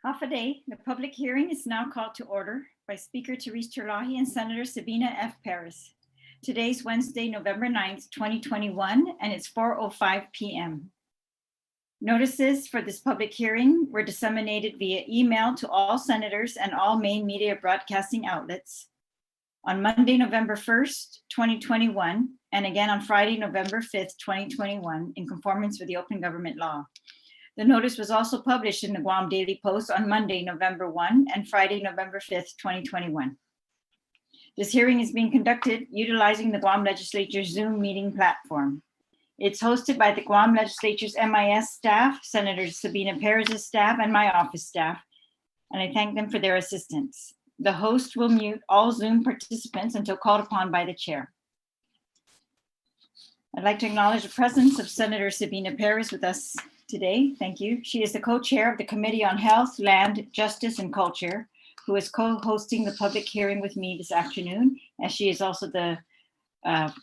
Hafaday, the public hearing is now called to order by Speaker Therese Terlaje and Senator Sabina F. Perez. Today's Wednesday, November 9th, 2021, and it's 4:05 p.m. Notices for this public hearing were disseminated via email to all senators and all main media broadcasting outlets on Monday, November 1st, 2021, and again on Friday, November 5th, 2021, in conformance with the open government law. The notice was also published in the Guam Daily Post on Monday, November 1 and Friday, November 5th, 2021. This hearing is being conducted utilizing the Guam Legislature Zoom meeting platform. It's hosted by the Guam Legislature's MIS staff, Senator Sabina Perez's staff, and my office staff, and I thank them for their assistance. The host will mute all Zoom participants until called upon by the chair. I'd like to acknowledge the presence of Senator Sabina Perez with us today. Thank you. She is the co-chair of the Committee on Health, Land, Justice, and Culture, who is co-hosting the public hearing with me this afternoon, as she is also the on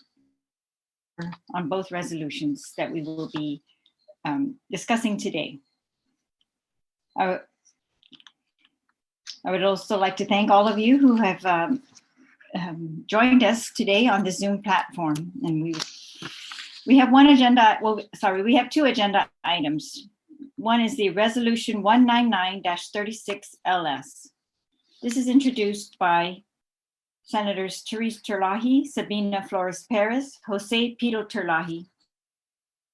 both resolutions that we will be discussing today. I would also like to thank all of you who have joined us today on the Zoom platform. And we have we have two agenda items. One is the Resolution 199-36 LS. This is introduced by Senators Therese Terlaje, Sabina Flores Perez, Jose Pedo Terlaje,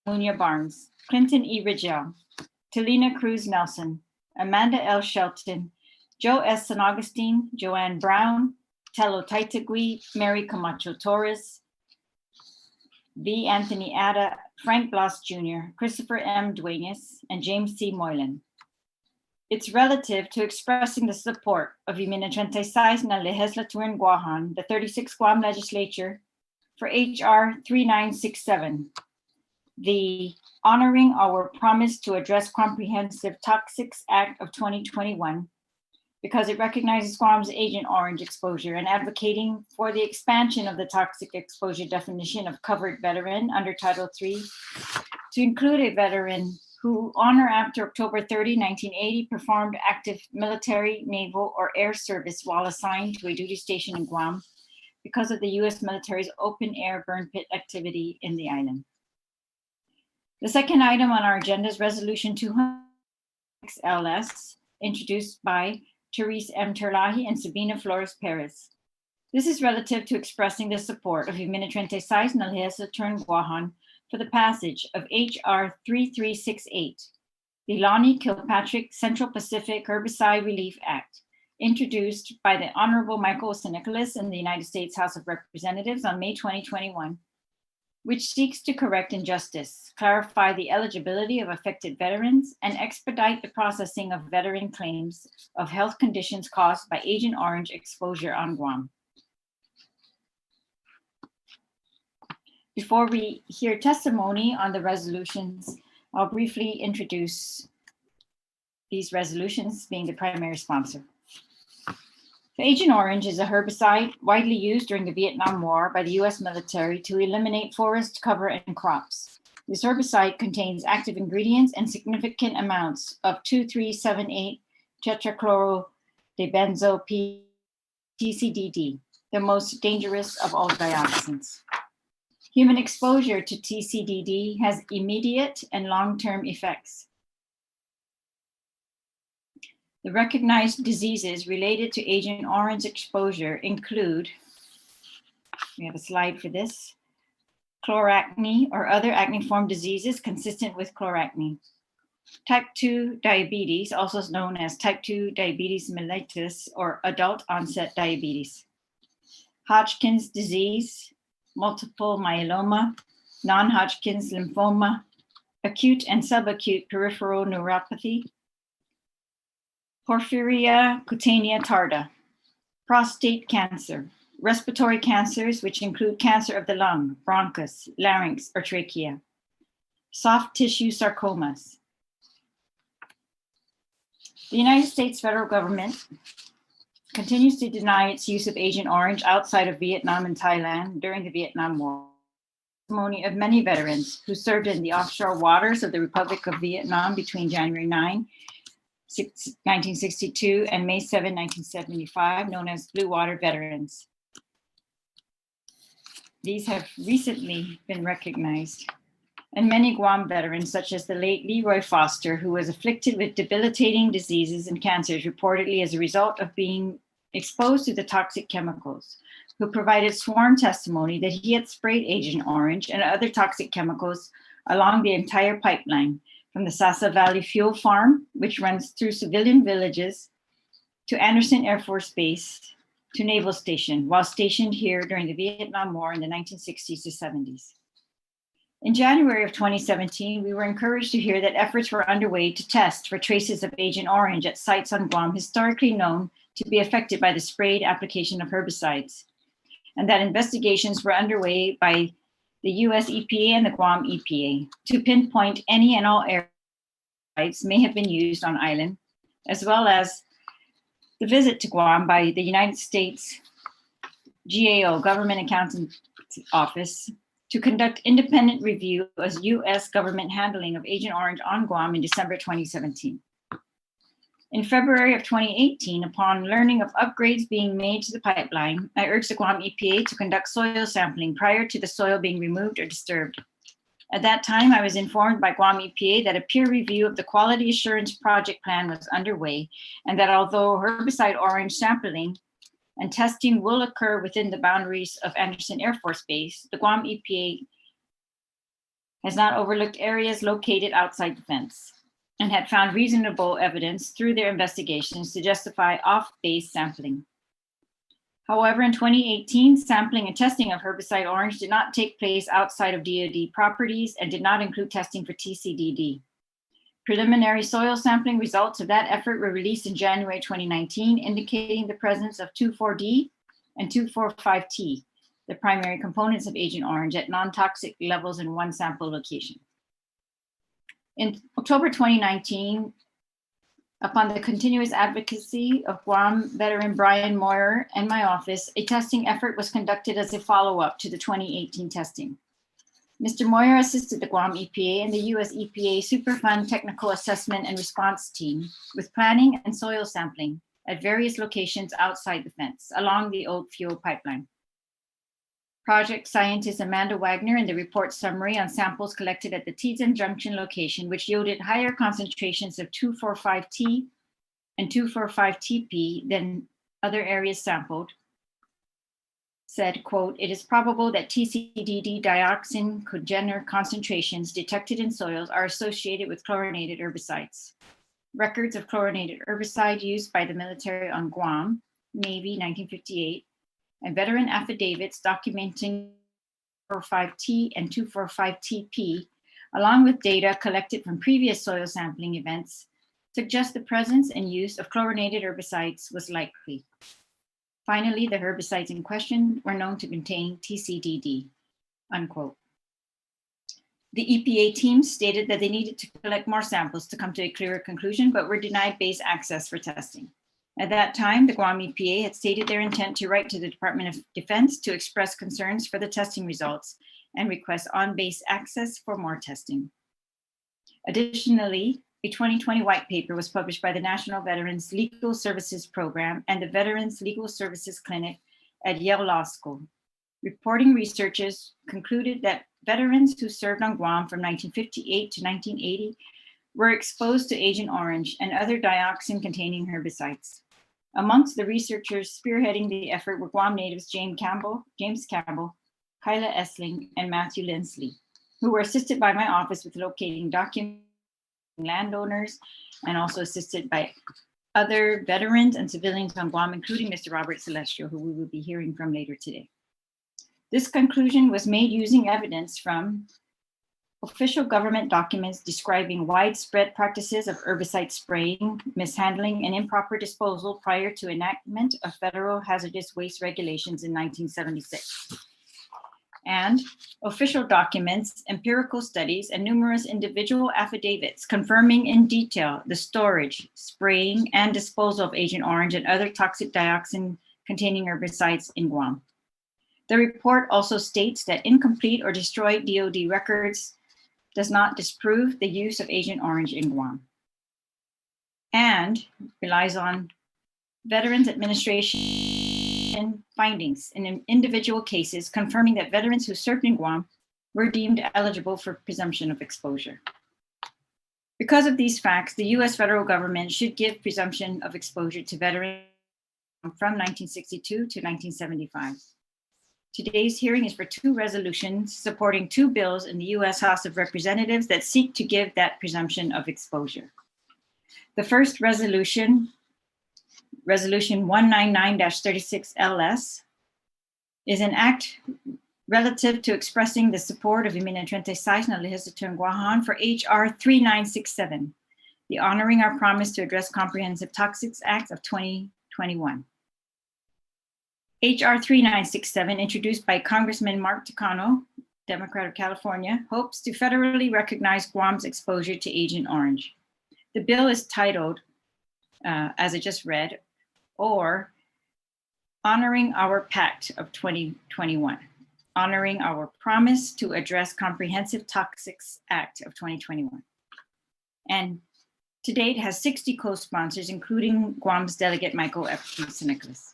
Muña Barnes, Clynton E. Ridgell, Telena Cruz Nelson, Amanda L. Shelton, Joe S. San Agustin, Joanne Brown, Telo Taitague, Mary Camacho Torres, V. Anthony Ada, Frank Blas Jr., Christopher M. Dueñas, and James C. Moylan. It's relative to expressing the support of I Mina'trentai Sais na Liheslaturan Guåhan, the 36th Guam Legislature, for H.R. 3967, the Honoring Our Promise to Address Comprehensive Toxics Act of 2021, because it recognizes Guam's Agent Orange exposure and advocating for the expansion of the toxic exposure definition of covered veteran under Title III to include a veteran who, on or after October 30, 1980, performed active military, naval, or air service while assigned to a duty station in Guam because of the U.S. military's open-air burn pit activity in the island. The second item on our agenda is Resolution 200 LS, introduced by Therese M. Terlaje and Sabina Flores Perez. This is relative to expressing the support of I Mina'trentai Sais na Liheslaturan Guåhan for the passage of H.R. 3368, the Lonnie Kilpatrick Central Pacific Herbicide Relief Act, introduced by the Honorable Michael Nicholas in the United States House of Representatives on May 2021, which seeks to correct injustice, clarify the eligibility of affected veterans, and expedite the processing of veteran claims of health conditions caused by Agent Orange exposure on Guam. Before we hear testimony on the resolutions, I'll briefly introduce these resolutions, being the primary sponsor. So Agent Orange is a herbicide widely used during the Vietnam War by the U.S. military to eliminate forest cover and crops. This herbicide contains active ingredients and significant amounts of 2,3,7,8 tetrachlorobenzo TCDD, the most dangerous of all dioxins. Human exposure to TCDD has immediate and long-term effects. The recognized diseases related to Agent Orange exposure include, we have a slide for this, chloracne or other acneiform diseases consistent with chloracne. Type 2 diabetes, also known as type 2 diabetes mellitus or adult onset diabetes. Hodgkin's disease, multiple myeloma, non-Hodgkin's lymphoma, acute and subacute peripheral neuropathy, porphyria cutanea tarda, prostate cancer, respiratory cancers, which include cancer of the lung, bronchus, larynx, or trachea, soft tissue sarcomas. The United States federal government continues to deny its use of Agent Orange outside of Vietnam and Thailand during the Vietnam War. Testimony of many veterans who served in the offshore waters of the Republic of Vietnam between January 9 1962, and May 7, 1975, known as Blue Water Veterans. These have recently been recognized, and many Guam veterans, such as the late Leroy Foster, who was afflicted with debilitating diseases and cancers reportedly as a result of being exposed to the toxic chemicals, who provided sworn testimony that he had sprayed Agent Orange and other toxic chemicals along the entire pipeline, from the Sasa Valley Fuel Farm, which runs through civilian villages, to Andersen Air Force Base, to Naval Station, while stationed here during the Vietnam War in the 1960s to 70s. In January of 2017, we were encouraged to hear that efforts were underway to test for traces of Agent Orange at sites on Guam historically known to be affected by the sprayed application of herbicides, and that investigations were underway by the US EPA and the Guam EPA to pinpoint any and all areas may have been used on island, as well as the visit to Guam by the United States GAO, Government Accountant Office, to conduct independent review of US government handling of Agent Orange on Guam in December 2017. In February of 2018, upon learning of upgrades being made to the pipeline, I urged the Guam EPA to conduct soil sampling prior to the soil being removed or disturbed. At that time, I was informed by Guam EPA that a peer review of the quality assurance project plan was underway, and that although herbicide orange sampling and testing will occur within the boundaries of Andersen Air Force Base, the Guam EPA has not overlooked areas located outside the fence, and had found reasonable evidence through their investigations to justify off-base sampling. However, in 2018, sampling and testing of herbicide orange did not take place outside of DoD properties and did not include testing for TCDD. Preliminary soil sampling results of that effort were released in January 2019, indicating the presence of 2,4-D and 2,4,5-T, the primary components of Agent Orange, at non-toxic levels in one sample location. In October 2019, upon the continuous advocacy of Guam veteran Brian Moyer and my office, a testing effort was conducted as a follow-up to the 2018 testing. Mr. Moyer assisted the Guam EPA and the US EPA Superfund Technical Assessment and Response Team with planning and soil sampling at various locations outside the fence along the old fuel pipeline. Project scientist Amanda Wagner in the report summary on samples collected at the Tizen Junction location, which yielded higher concentrations of 2,4,5-T and 2,4,5-TP than other areas sampled, said, quote, "It is probable that TCDD dioxin congener concentrations detected in soils are associated with chlorinated herbicides. Records of chlorinated herbicide used by the military on Guam, Navy, 1958, and veteran affidavits documenting 2,4,5-T and 2,4,5-TP, along with data collected from previous soil sampling events, suggest the presence and use of chlorinated herbicides was likely. Finally, the herbicides in question were known to contain TCDD," unquote. The EPA team stated that they needed to collect more samples to come to a clearer conclusion, but were denied base access for testing. At that time, the Guam EPA had stated their intent to write to the Department of Defense to express concerns for the testing results and request on-base access for more testing. Additionally, a 2020 white paper was published by the National Veterans Legal Services Program and the Veterans Legal Services Clinic at Yale Law School. Reporting researchers concluded that veterans who served on Guam from 1958 to 1980 were exposed to Agent Orange and other dioxin-containing herbicides. Amongst the researchers spearheading the effort were Guam natives James Campbell, Kyla Essling, and Matthew Lindsley, who were assisted by my office with locating documents, landowners, and also assisted by other veterans and civilians on Guam, including Mr. Robert Celestio, who we will be hearing from later today. This conclusion was made using evidence from official government documents describing widespread practices of herbicide spraying, mishandling, and improper disposal prior to enactment of federal hazardous waste regulations in 1976. And official documents, empirical studies, and numerous individual affidavits confirming in detail the storage, spraying, and disposal of Agent Orange and other toxic dioxin-containing herbicides in Guam. The report also states that incomplete or destroyed DoD records does not disprove the use of Agent Orange in Guam. and relies on Veterans Administration findings in individual cases confirming that veterans who served in Guam were deemed eligible for presumption of exposure. Because of these facts, the U.S. federal government should give presumption of exposure to veterans from 1962 to 1975. Today's hearing is for two resolutions supporting two bills in the U.S. House of Representatives that seek to give that presumption of exposure. The first resolution, Resolution 199-36 is an act relative to expressing the support of I Mina'trentai Sais na Liheslaturan Guåhan for H.R. 3967, the Honoring Our Promise to Address Comprehensive Toxics Act of 2021. H.R. 3967, introduced by Congressman Mark Takano, Democrat of California, hopes to federally recognize Guam's exposure to Agent Orange. The bill is titled, as I just read, or Honoring Our Pact of 2021, Honoring Our Promise to Address Comprehensive Toxics Act of 2021. And to date has 60 co-sponsors, including Guam's delegate Michael F. Nicholas.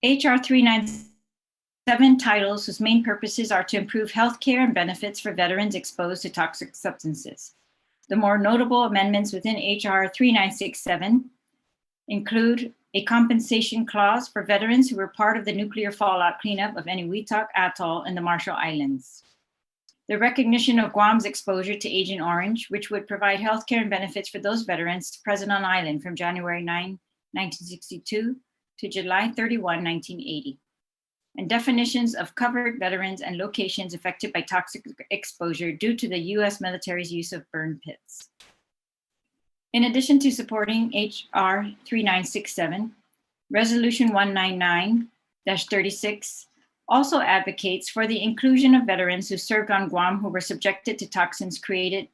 H.R. 397 titles whose main purposes are to improve health care and benefits for veterans exposed to toxic substances. The more notable amendments within H.R. 3967 include a compensation clause for veterans who were part of the nuclear fallout cleanup of Eniwetok Atoll in the Marshall Islands. The recognition of Guam's exposure to Agent Orange, which would provide health care and benefits for those veterans present on island from January 9, 1962 to July 31, 1980. And definitions of covered veterans and locations affected by toxic exposure due to the U.S. military's use of burn pits. In addition to supporting H.R. 3967, Resolution 199-36 also advocates for the inclusion of veterans who served on Guam who were subjected to toxins created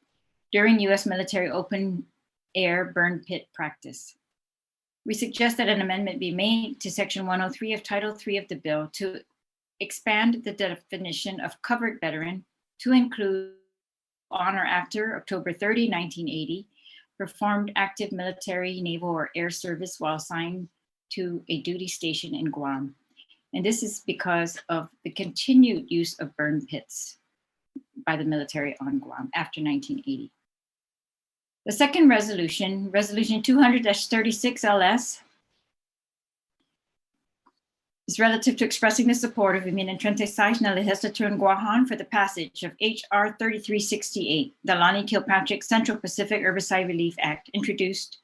during U.S. military open-air burn pit practice. We suggest that an amendment be made to Section 103 of Title III of the bill to expand the definition of covered veteran to include on or after October 30, 1980, performed active military, naval, or air service while assigned to a duty station in Guam. And this is because of the continued use of burn pits by the military on Guam after 1980. The second resolution, Resolution 200-36 LS, is relative to expressing the support of I Mina'trentai Sais na Liheslaturan Guåhan for the passage of H.R. 3368, the Lonnie Kilpatrick Central Pacific Herbicide Relief Act, introduced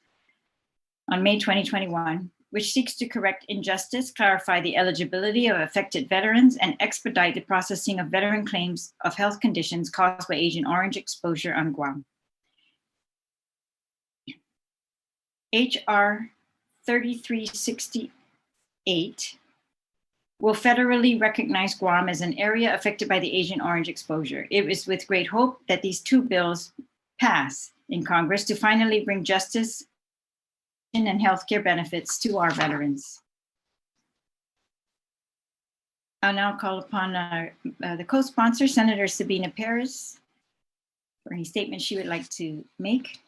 on May 2021, which seeks to correct injustice, clarify the eligibility of affected veterans, and expedite the processing of veteran claims of health conditions caused by Agent Orange exposure on Guam. H.R. 3368 will federally recognize Guam as an area affected by the Agent Orange exposure. It is with great hope that these two bills pass in Congress to finally bring justice and healthcare benefits to our veterans. I'll now call upon the co-sponsor, Senator Sabina Perez, for any statement she would like to make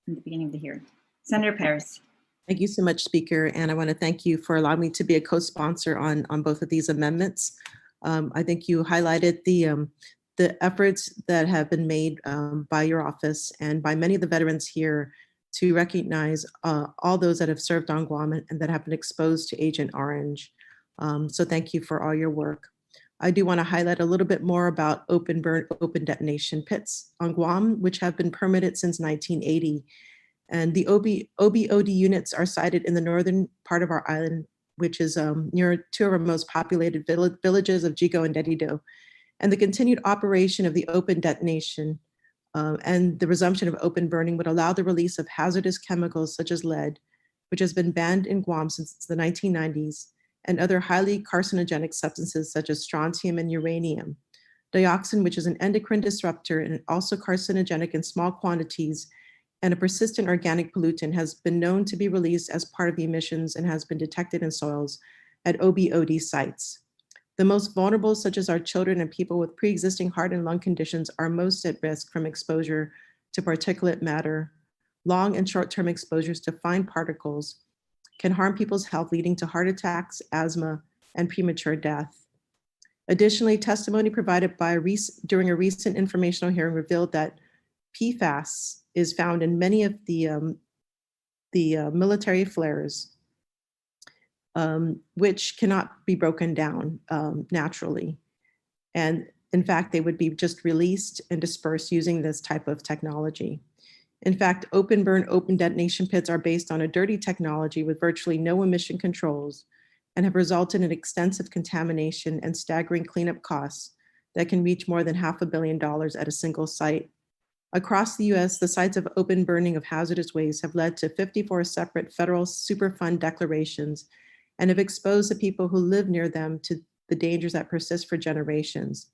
in the beginning of the hearing. Senator Perez. Thank you so much, Speaker, and I want to thank you for allowing me to be a co-sponsor on both of these amendments. I think you highlighted the efforts that have been made by your office and by many of the veterans here to recognize all those that have served on Guam and that have been exposed to Agent Orange. So thank you for all your work. I do want to highlight a little bit more about open detonation pits on Guam, which have been permitted since 1980. And the OBOD units are sited in the northern part of our island, which is near two of our most populated villages of Jigo and Dedido. And the continued operation of the open detonation and the resumption of open burning would allow the release of hazardous chemicals such as lead, which has been banned in Guam since the 1990s, and other highly carcinogenic substances such as strontium and uranium. Dioxin, which is an endocrine disruptor and also carcinogenic in small quantities, and a persistent organic pollutant, has been known to be released as part of the emissions and has been detected in soils at OBOD sites. The most vulnerable, such as our children and people with pre-existing heart and lung conditions, are most at risk from exposure to particulate matter Long and short-term exposures to fine particles can harm people's health, leading to heart attacks, asthma, and premature death. Additionally, testimony provided during a recent informational hearing revealed that PFAS is found in many of the military flares, which cannot be broken down naturally. And in fact, they would be just released and dispersed using this type of technology. In fact, open burn, open detonation pits are based on a dirty technology with virtually no emission controls and have resulted in extensive contamination and staggering cleanup costs that can reach more than $500 million at a single site. Across the US, the sites of open burning of hazardous waste have led to 54 separate federal Superfund declarations and have exposed the people who live near them to the dangers that persist for generations.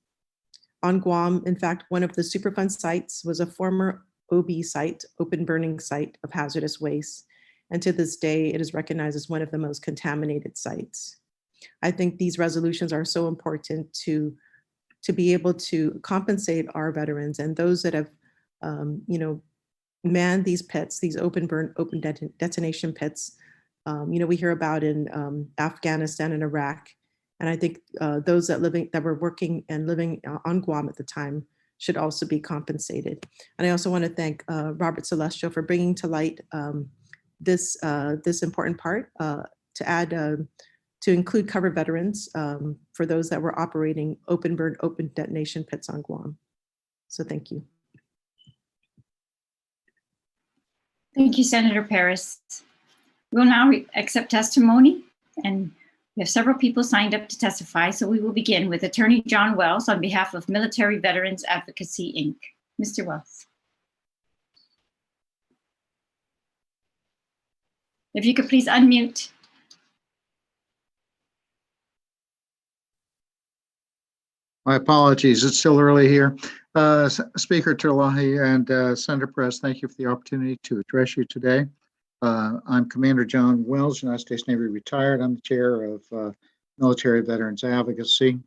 On Guam, in fact, one of the Superfund sites was a former OB site, open burning site of hazardous waste. And to this day, it is recognized as one of the most contaminated sites. I think these resolutions are so important to be able to compensate our veterans and those that have, manned these pits, these open burn, open detonation pits. We hear about in Afghanistan and Iraq. And I think those that were working and living on Guam at the time should also be compensated. And I also want to thank Robert Celestio for bringing to light this important part to add, to include cover veterans for those that were operating open burn, open detonation pits on Guam. So thank you. Thank you, Senator Perez. We'll now accept testimony, and we have several people signed up to testify, so we will begin with Attorney John Wells on behalf of Military Veterans Advocacy, Inc. Mr. Wells. If you could please unmute. My apologies, it's still early here. Speaker Terlaje and Senator Perez, thank you for the opportunity to address you today. I'm Commander John Wells, United States Navy retired. I'm the chair of Military Veterans Advocacy,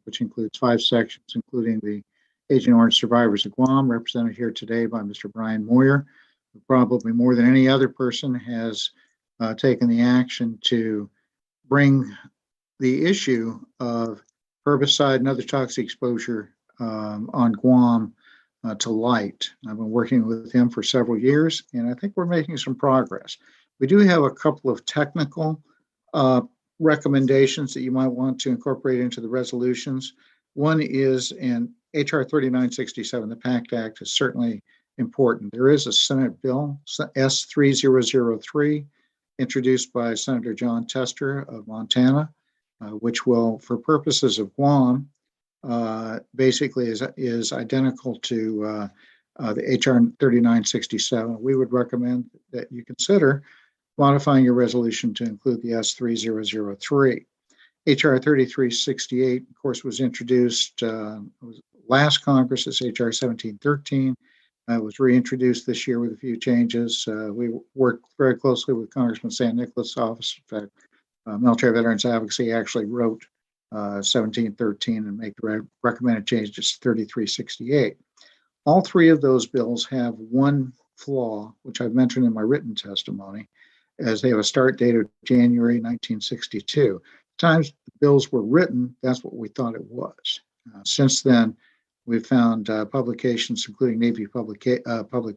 which includes 5 sections, including the Agent Orange Survivors of Guam, represented here today by Mr. Brian Moyer, who probably more than any other person has taken the action to bring the issue of herbicide and other toxic exposure on Guam to light. I've been working with him for several years, and I think we're making some progress. We do have a couple of technical recommendations that you might want to incorporate into the resolutions. One is in HR 3967, the PACT Act is certainly important. There is a Senate bill, S3003, introduced by Senator John Tester of Montana, which will, for purposes of Guam, basically is identical to the HR 3967. We would recommend that you consider modifying your resolution to include the S3003. HR 3368, of course, was introduced last Congress as HR 1713. It was reintroduced this year with a few changes. We worked very closely with Congressman San Nicolas' office. In fact, Military Veterans Advocacy actually wrote 1713 and make the recommended changes to 3368. All 3 of those bills have one flaw, which I've mentioned in my written testimony, as they have a start date of January 1962. The times the bills were written, that's what we thought it was. Since then, we've found publications, including Navy Public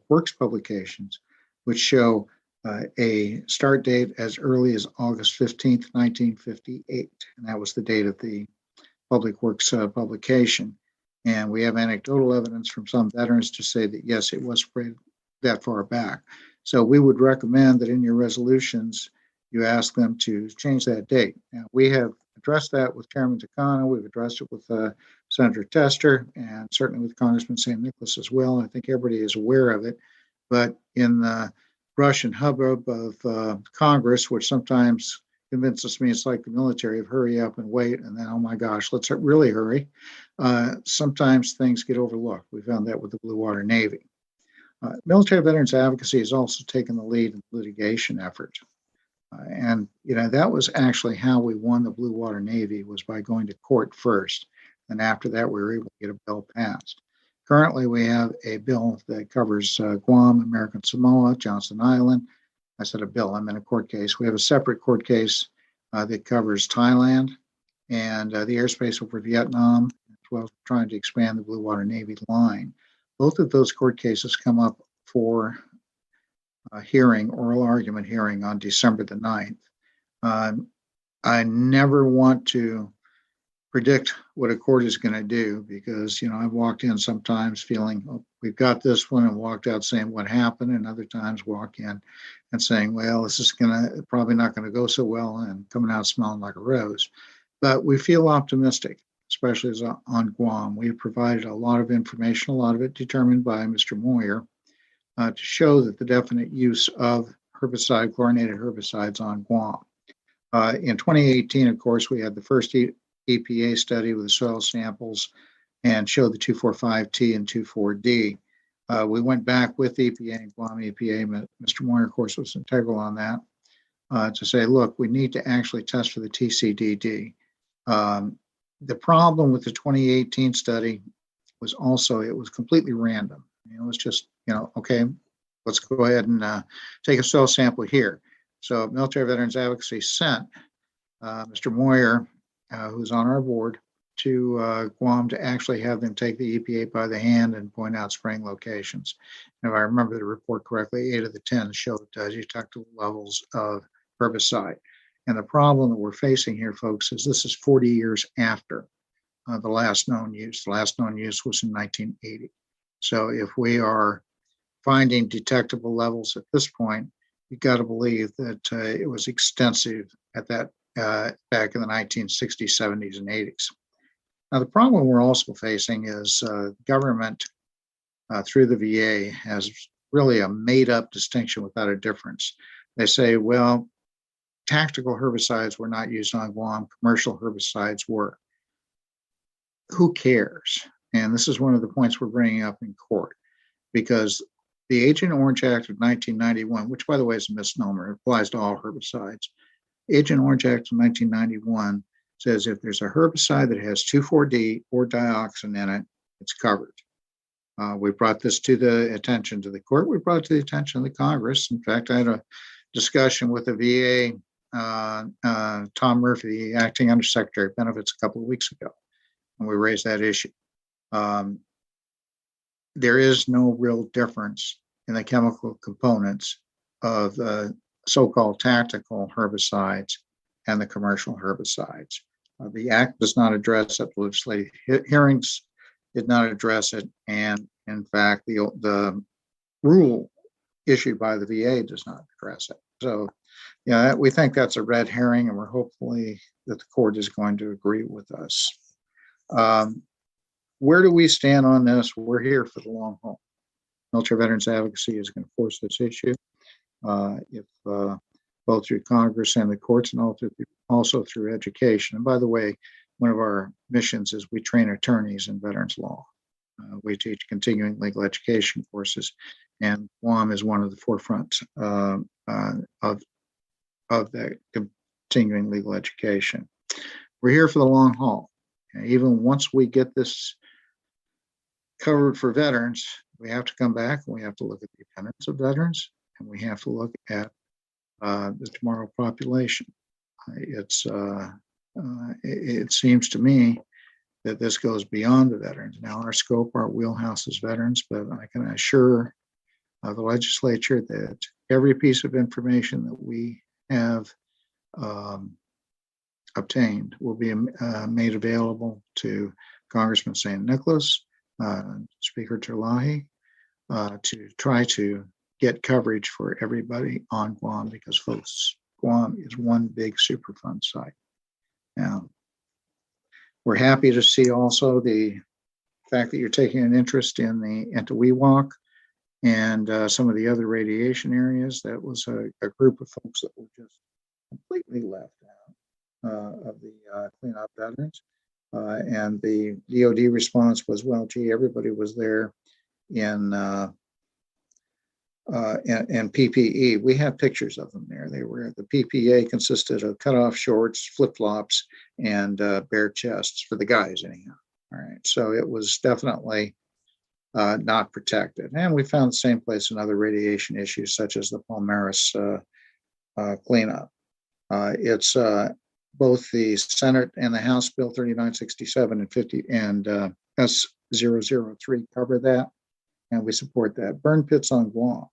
Works publications, which show a start date as early as August 15th, 1958. And that was the date of the Public Works publication. And we have anecdotal evidence from some veterans to say that, yes, it was spread that far back. So we would recommend that in your resolutions, you ask them to change that date. Now, we have addressed that with Chairman Takano. We've addressed it with Senator Tester and certainly with Congressman San Nicolas as well. I think everybody is aware of it. But in the rush and hubbub of Congress, which sometimes convinces me it's like the military of hurry up and wait, and then, oh my gosh, let's really hurry. Sometimes things get overlooked. We found that with the Blue Water Navy. Military Veterans Advocacy has also taken the lead in litigation effort. And that was actually how we won the Blue Water Navy, was by going to court first. And after that, we were able to get a bill passed. Currently, we have a bill that covers Guam, American Samoa, Johnston Island. I said a bill, I'm in a court case. We have a separate court case that covers Thailand and the airspace over Vietnam, as well as trying to expand the Blue Water Navy line. Both of those court cases come up for a hearing, oral argument hearing on December the 9th. I never want to predict what a court is going to do because, I've walked in sometimes feeling, oh, we've got this one, and walked out saying what happened, and other times walk in and saying, well, this is probably not going to go so well, and coming out smelling like a rose. But we feel optimistic, especially as on Guam. We've provided a lot of information, a lot of it determined by Mr. Moyer, to show that the definite use of chlorinated herbicides on Guam. In 2018, of course, we had the first EPA study with the soil samples and showed the 2,4,5-T and 2,4-D. We went back with EPA and Guam EPA. Mr. Moyer, of course, was integral on that to say, look, we need to actually test for the TCDD. The problem with the 2018 study was also it was completely random. It was just, okay, let's go ahead and take a soil sample here. So Military Veterans Advocacy sent Mr. Moyer, who's on our board, to Guam to actually have them take the EPA by the hand and point out spraying locations. And if I remember the report correctly, 8 of the 10 showed detectable levels of herbicide. And the problem that we're facing here, folks, is this is 40 years after the last known use. The last known use was in 1980. So if we are finding detectable levels at this point, you've got to believe that it was extensive at that back in the 1960s, 70s, and 80s. Now, the problem we're also facing is government through the VA has really a made-up distinction without a difference. They say, well, tactical herbicides were not used on Guam, commercial herbicides were. Who cares? And this is one of the points we're bringing up in court, because the Agent Orange Act of 1991, which, by the way, is a misnomer, it applies to all herbicides. Agent Orange Act of 1991 says if there's a herbicide that has 2,4-D or dioxin in it, it's covered. We brought this to the attention to the court. We brought it to the attention of the Congress. In fact, I had a discussion with the VA, Tom Murphy, the acting undersecretary of benefits, a couple of weeks ago, and we raised that issue. There is no real difference in the chemical components of so-called tactical herbicides and the commercial herbicides. The act does not address it. The legislative hearings did not address it. And in fact, the rule issued by the VA does not address it. So, we think that's a red herring, and we're hopefully that the court is going to agree with us. Where do we stand on this? We're here for the long haul. Military Veterans Advocacy is going to force this issue. If both through Congress and the courts, and also through education. And by the way, one of our missions is we train attorneys in veterans law. We teach continuing legal education courses, and Guam is one of the forefronts of that continuing legal education. We're here for the long haul. And even once we get this covered for veterans, we have to come back and we have to look at the dependents of veterans, and we have to look at the tomorrow population. It seems to me that this goes beyond the veterans. Now, our scope, our wheelhouse is veterans, but I can assure the legislature that every piece of information that we have obtained will be made available to Congressman St. Nicholas, Speaker Terlaje, to try to get coverage for everybody on Guam, because folks, Guam is one big Superfund site. Now, we're happy to see also the fact that you're taking an interest in the Antawiwak and some of the other radiation areas. That was a group of folks that were just completely left out of the cleanup veterans. And the DOD response was, well, gee, everybody was there in PPE. We have pictures of them there. They were, the PPE consisted of cutoff shorts, flip-flops, and bare chests for the guys anyhow. All right, so it was definitely not protected. And we found the same place in other radiation issues, such as the Palmaris cleanup. It's both the Senate and the House Bill 3967 and 50 and S003 cover that, and we support that. Burn pits on Guam.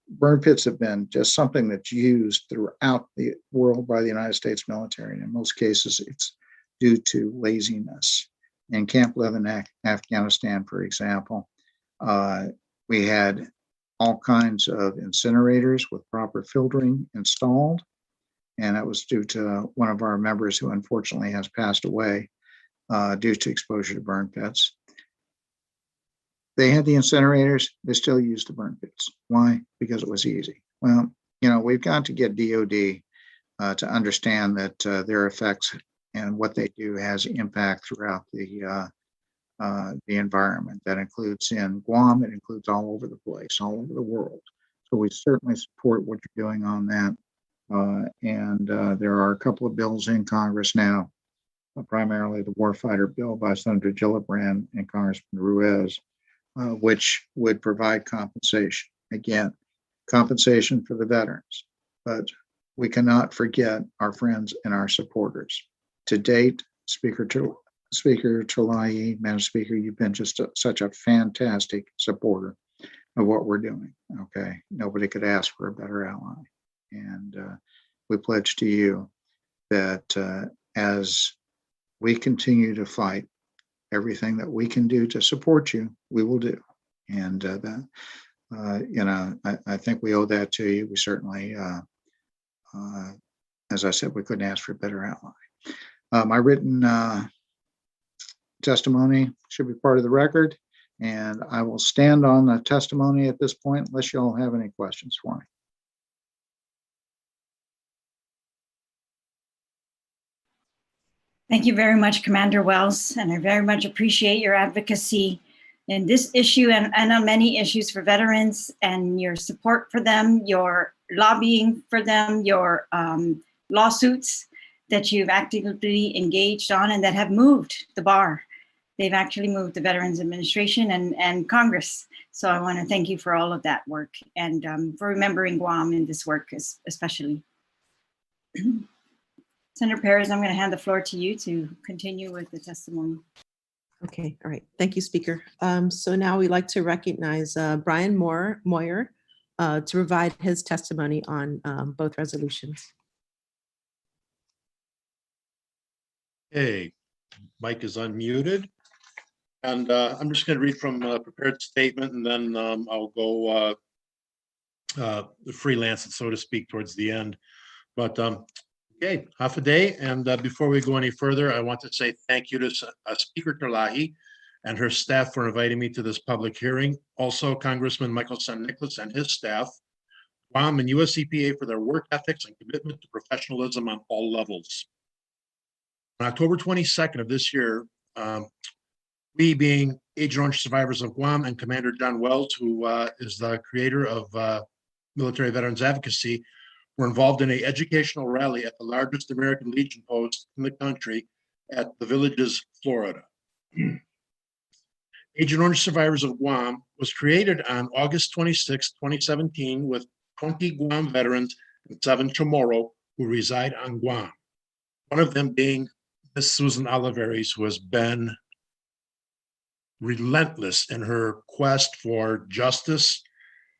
Burn pits have been just something that's used throughout the world by the United States military. And in most cases, it's due to laziness. In Camp Lev in Afghanistan, for example, we had all kinds of incinerators with proper filtering installed. And that was due to one of our members who unfortunately has passed away due to exposure to burn pits. They had the incinerators, they still used the burn pits. Why? Because it was easy. Well, we've got to get DOD to understand that their effects and what they do has impact throughout the environment. That includes in Guam, it includes all over the place, all over the world. So we certainly support what you're doing on that. And there are a couple of bills in Congress now, primarily the warfighter bill by Senator Gillibrand and Congressman Ruiz, which would provide compensation. Again, compensation for the veterans, but we cannot forget our friends and our supporters. To date, Speaker Terlaje, Madam Speaker, you've been just such a fantastic supporter of what we're doing. Okay, nobody could ask for a better ally. And we pledge to you that as we continue to fight, everything that we can do to support you, we will do. And I think we owe that to you. We certainly, as I said, we couldn't ask for a better ally. My written testimony should be part of the record, and I will stand on the testimony at this point unless you all have any questions for me. Thank you very much, Commander Wells, and I very much appreciate your advocacy in this issue and on many issues for veterans, and your support for them, your lobbying for them, your lawsuits that you've actively engaged on and that have moved the bar. They've actually moved the Veterans Administration and Congress. So I want to thank you for all of that work and for remembering Guam in this work especially. Senator Perez, I'm going to hand the floor to you to continue with the testimony. Okay, all right. Thank you, Speaker. So now we'd like to recognize Brian Moyer to provide his testimony on both resolutions. Okay, mic is unmuted. And I'm just going to read from a prepared statement, and then I'll go freelance it, so to speak, towards the end. But okay, half a day. And before we go any further, I want to say thank you to Speaker Terlaje and her staff for inviting me to this public hearing. Also, Congressman Michael San Nicolas and his staff, Guam and US EPA for their work ethics and commitment to professionalism on all levels. On October 22nd of this year, we, being Agent Orange survivors of Guam, and Commander John Wells, who is the creator of Military Veterans Advocacy, were involved in an educational rally at the largest American Legion post in the country at the Villages, Florida. Agent Orange Survivors of Guam was created on August 26, 2017, with 20 Guam veterans and 7 Chamorro who reside on Guam. One of them being Miss Susan Olivares, who has been relentless in her quest for justice,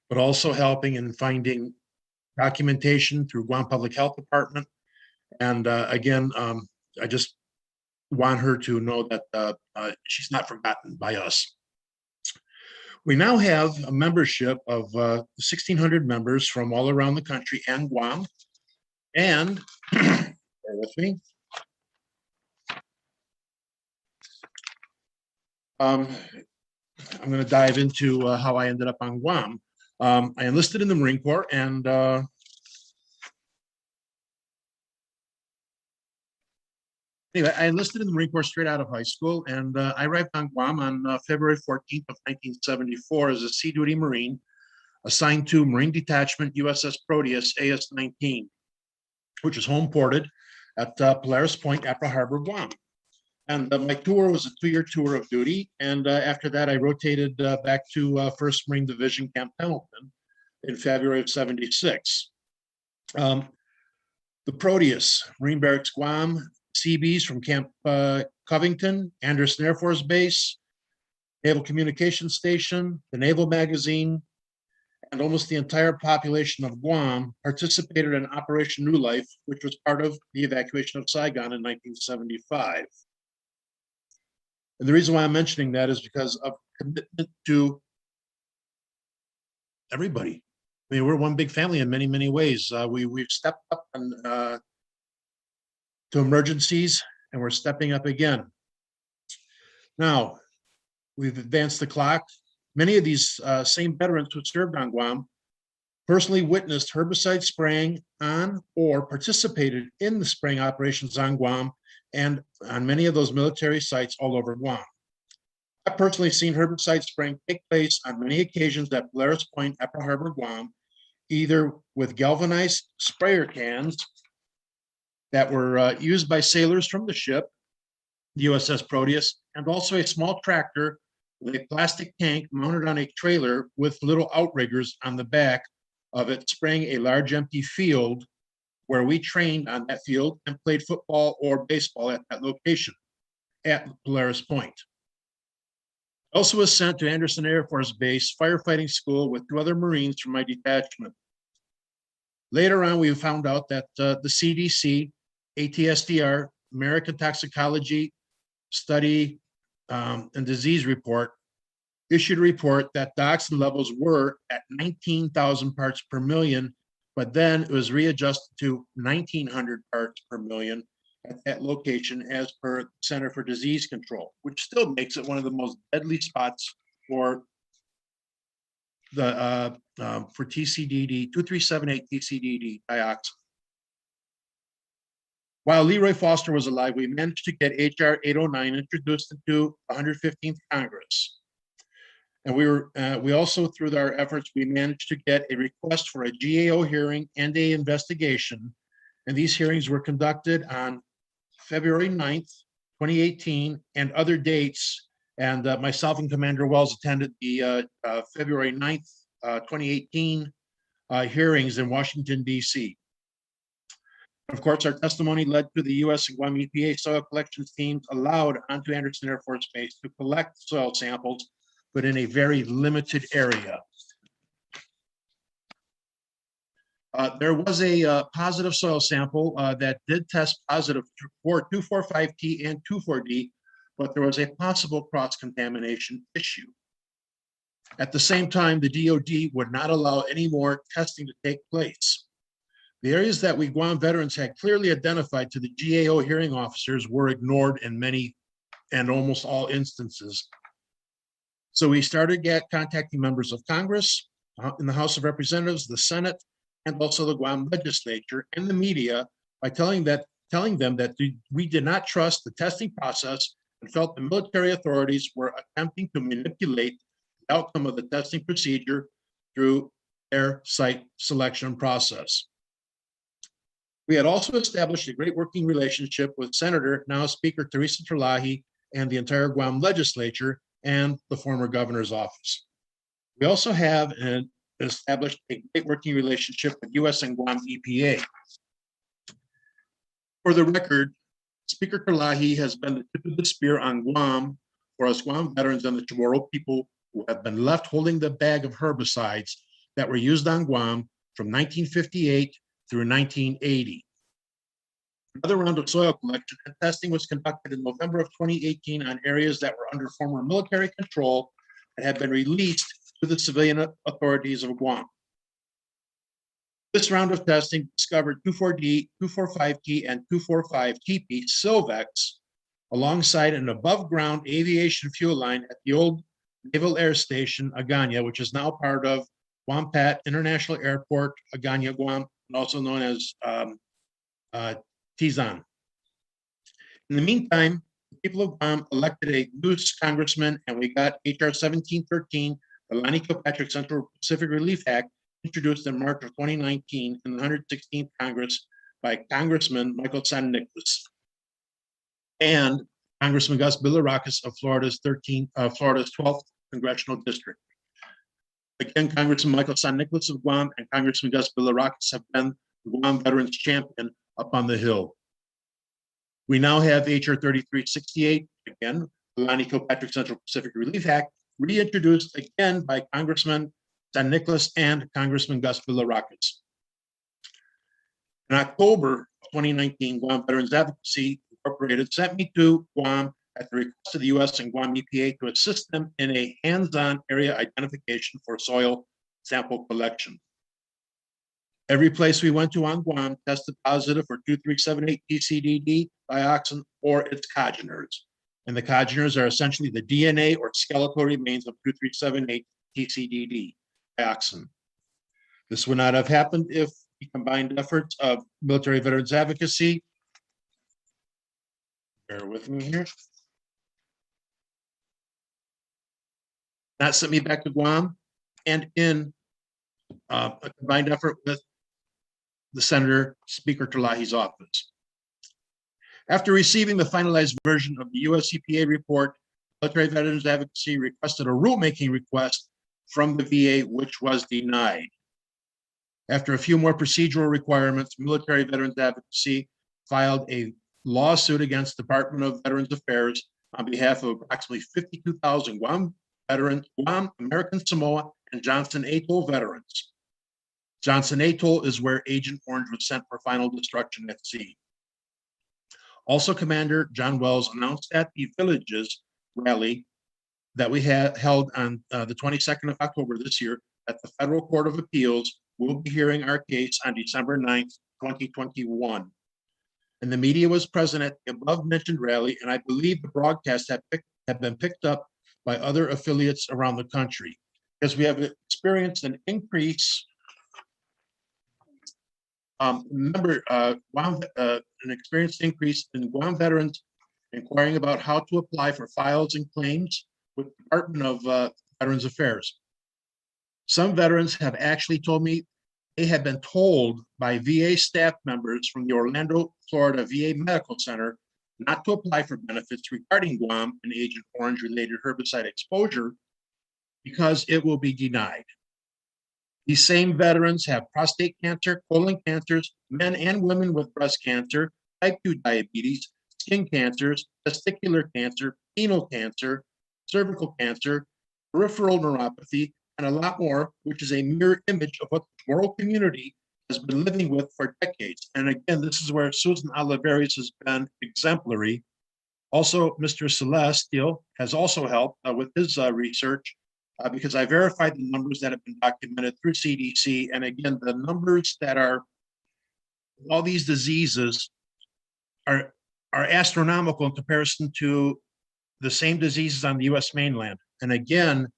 but also helping in finding documentation through Guam Public Health Department. And again, I just want her to know that she's not forgotten by us. We now have a membership of 1,600 members from all around the country and Guam. And bear with me. I'm going to dive into how I ended up on Guam. I enlisted in the Marine Corps, and anyway, I enlisted in the Marine Corps straight out of high school, and I arrived on Guam on February 14th of 1974 as a Sea Duty Marine, assigned to Marine Detachment USS Proteus AS-19, which is home ported at Polaris Point, Apra Harbor, Guam. And my tour was a 2-year tour of duty. And after that, I rotated back to 1st Marine Division, Camp Pendleton in February of '76. The Proteus, Marine Barracks Guam, Seabees from Camp Covington, Anderson Air Force Base, Naval Communications Station, the Naval Magazine, and almost the entire population of Guam participated in Operation New Life, which was part of the evacuation of Saigon in 1975. And the reason why I'm mentioning that is because of commitment to everybody. I mean, we're one big family in many, many ways. We've stepped up and, to emergencies, and we're stepping up again. Now, we've advanced the clock. Many of these same veterans who served on Guam personally witnessed herbicide spraying on or participated in the spraying operations on Guam and on many of those military sites all over Guam. I've personally seen herbicide spraying take place on many occasions at Polaris Point, Apple Harbor, Guam, either with galvanized sprayer cans that were used by sailors from the ship, the USS Proteus, and also a small tractor with a plastic tank mounted on a trailer with little outriggers on the back of it, spraying a large empty field where we trained on that field and played football or baseball at that location at Polaris Point. Also was sent to Anderson Air Force Base firefighting school with 2 other Marines from my detachment. Later on, we found out that the CDC, ATSDR, American Toxicology Study and Disease Report issued a report that dioxin levels were at 19,000 parts per million, but then it was readjusted to 1,900 parts per million at that location as per Center for Disease Control, which still makes it one of the most deadly spots for the for TCDD, 2378 TCDD dioxin. While Leroy Foster was alive, we managed to get HR 809 introduced into 115th Congress. And we also, through our efforts, we managed to get a request for a GAO hearing and a investigation. And these hearings were conducted on February 9th, 2018, and other dates. And myself and Commander Wells attended the February 9th, 2018 hearings in Washington, D.C. Of course, our testimony led to the U.S. and Guam EPA soil collections teams allowed onto Anderson Air Force Base to collect soil samples, but in a very limited area. There was a positive soil sample that did test positive for 2,4,5-T and 2,4-D, but there was a possible cross-contamination issue. At the same time, the DoD would not allow any more testing to take place. The areas that we Guam veterans had clearly identified to the GAO hearing officers were ignored in many and almost all instances. So we started contacting members of Congress in the House of Representatives, the Senate, and also the Guam Legislature and the media by telling them that we did not trust the testing process and felt the military authorities were attempting to manipulate the outcome of the testing procedure through their site selection process. We had also established a great working relationship with Senator, now Speaker Therese Terlaje, and the entire Guam Legislature and the former governor's office. We also have established a great working relationship with U.S. and Guam EPA. For the record, Speaker Terlaje has been the tip of the spear on Guam for us Guam veterans and the Chamorro people who have been left holding the bag of herbicides that were used on Guam from 1958 through 1980. Another round of soil collection and testing was conducted in November of 2018 on areas that were under former military control and had been released to the civilian authorities of Guam. This round of testing discovered 2,4-D, 2,4,5-T, and 2,4,5-TP Silvex alongside an above-ground aviation fuel line at the old Naval Air Station, Agana, which is now part of Guam-Pat International Airport, Agana, Guam, and also known as Tizan. In the meantime, the people of Guam elected a new congressman, and we got HR 1713, the Lonnie Kilpatrick Central Pacific Relief Act, introduced in March of 2019 in the 116th Congress by Congressman Michael San Nicolas. And Congressman Gus Bilirakis of Florida's 12th Congressional District. Again, Congressman Michael San Nicolas of Guam and Congressman Gus Bilirakis have been the Guam Veterans Champion up on the Hill. We now have H.R. 3368, again, the Lonnie Kilpatrick Central Pacific Relief Act, reintroduced again by Congressman San Nicolas and Congressman Gus Bilirakis. In October 2019, Guam Veterans Advocacy Incorporated sent me to Guam at the request of the U.S. and Guam EPA to assist them in a hands-on area identification for soil sample collection. Every place we went to on Guam tested positive for 2378 TCDD, dioxin, or its congeners. And the congeners are essentially the DNA or skeletal remains of 2378 TCDD, dioxin. This would not have happened if the combined efforts of military veterans advocacy, bear with me here, not sent me back to Guam, and in a combined effort with the Senator Speaker Terlaje's office. After receiving the finalized version of the US EPA report, military veterans advocacy requested a rulemaking request from the VA, which was denied. After a few more procedural requirements, military veterans advocacy filed a lawsuit against Department of Veterans Affairs on behalf of approximately 52,000 Guam veterans, Guam, American Samoa, and Johnson Atoll veterans. Johnson Atoll is where Agent Orange was sent for final destruction at sea. Also, Commander John Wells announced at the Villages rally that we had held on the 22nd of October this year that the Federal Court of Appeals will be hearing our case on December 9th, 2021. And the media was present at the above mentioned rally, and I believe the broadcast have been picked up by other affiliates around the country, because we have experienced an increase. An experienced increase in Guam veterans inquiring about how to apply for files and claims with the Department of Veterans Affairs. Some veterans have actually told me they have been told by VA staff members from the Orlando, Florida VA Medical Center not to apply for benefits regarding Guam and Agent Orange related herbicide exposure because it will be denied. These same veterans have prostate cancer, colon cancers, men and women with breast cancer, type 2 diabetes, skin cancers, testicular cancer, renal cancer, cervical cancer, peripheral neuropathy, and a lot more, which is a mirror image of what the moral community has been living with for decades. And again, this is where Susan Olivares has been exemplary. Also, Mr. Celestio has also helped with his research because I verified the numbers that have been documented through CDC. And again, the numbers that are all these diseases are astronomical in comparison to the same diseases on the US mainland. And again,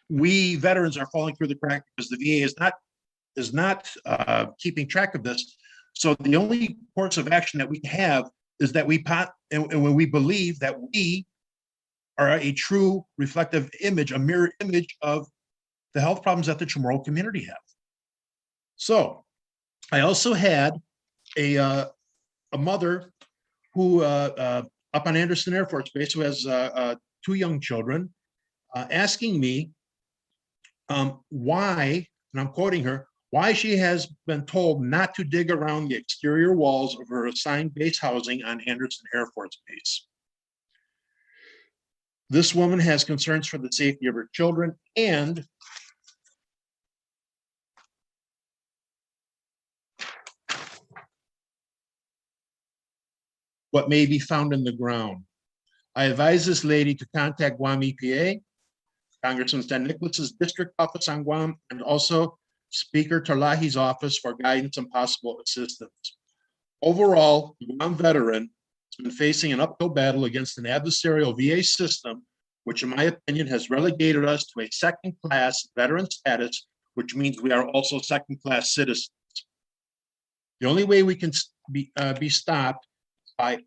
we veterans are falling through the cracks because the VA is not keeping track of this. So the only course of action that we have is that when we believe that we are a true reflective image, a mirror image of the health problems that the Chamorro community have. So I also had a mother who up on Anderson Air Force Base who has 2 young children asking me why, and I'm quoting her, why she has been told not to dig around the exterior walls of her assigned base housing on Anderson Air Force Base. This woman has concerns for the safety of her children and what may be found in the ground. I advise this lady to contact Guam EPA, Congressman San Nicolas's district office on Guam, and also Speaker Terlaje's office for guidance and possible assistance. Overall, the Guam veteran has been facing an uphill battle against an adversarial VA system, which in my opinion has relegated us to a second-class veteran status, which means we are also second-class citizens. The only way we can be stopped by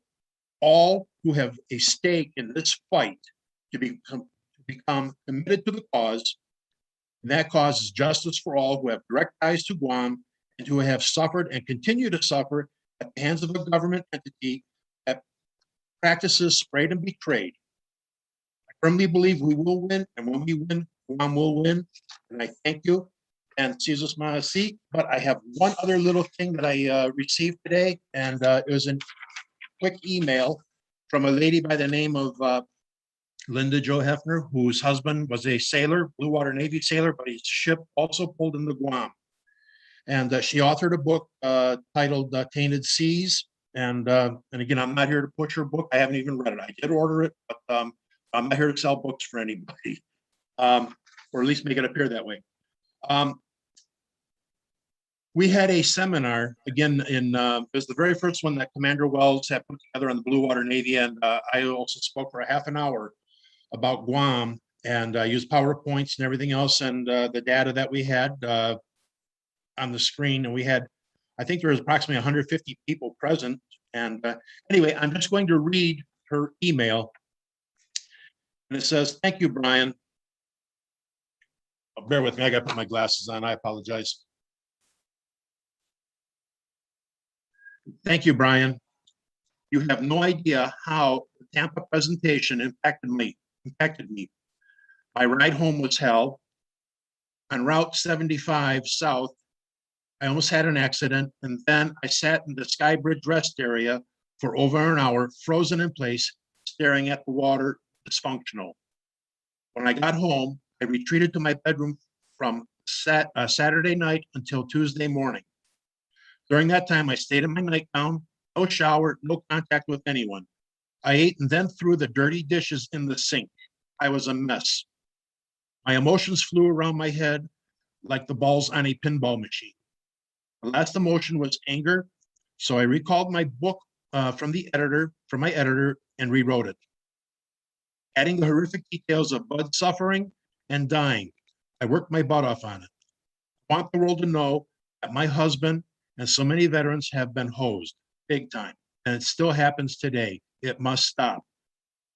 all who have a stake in this fight to become committed to the cause. And that cause is justice for all who have direct ties to Guam and who have suffered and continue to suffer at the hands of a government entity that practices sprayed and betrayed. I firmly believe we will win, and when we win, Guam will win. And I thank you. And Jesus Mahasi. But I have one other little thing that I received today, and it was a quick email from a lady by the name of Linda Jo Hefner, whose husband was a sailor, Blue Water Navy sailor, but his ship also pulled into Guam. And she authored a book titled Tainted Seas. And again, I'm not here to push her book. I haven't even read it. I did order it, but I'm not here to sell books for anybody, or at least make it appear that way. We had a seminar, again, it was the very first one that Commander Wells had put together on the Blue Water Navy, and I also spoke for a half an hour about Guam, and used PowerPoints and everything else, and the data that we had on the screen, and we had, I think there was approximately 150 people present, and anyway, I'm just going to read her email, and it says, "Thank you, Brian." Oh, bear with me, I got to put my glasses on, I apologize. "Thank you, Brian. You have no idea how the Tampa presentation impacted me. My ride home was hell. On Route 75 South, I almost had an accident, and then I sat in the Sky Bridge rest area for over an hour, frozen in place, staring at the water, dysfunctional. When I got home, I retreated to my bedroom from Saturday night until Tuesday morning. During that time, I stayed in my nightgown, no shower, no contact with anyone. I ate and then threw the dirty dishes in the sink. I was a mess. My emotions flew around my head like the balls on a pinball machine. The last emotion was anger, so I recalled my book from my editor, and rewrote it, adding the horrific details of Bud's suffering and dying. I worked my butt off on it. I want the world to know that my husband and so many veterans have been hosed big time, and it still happens today. It must stop.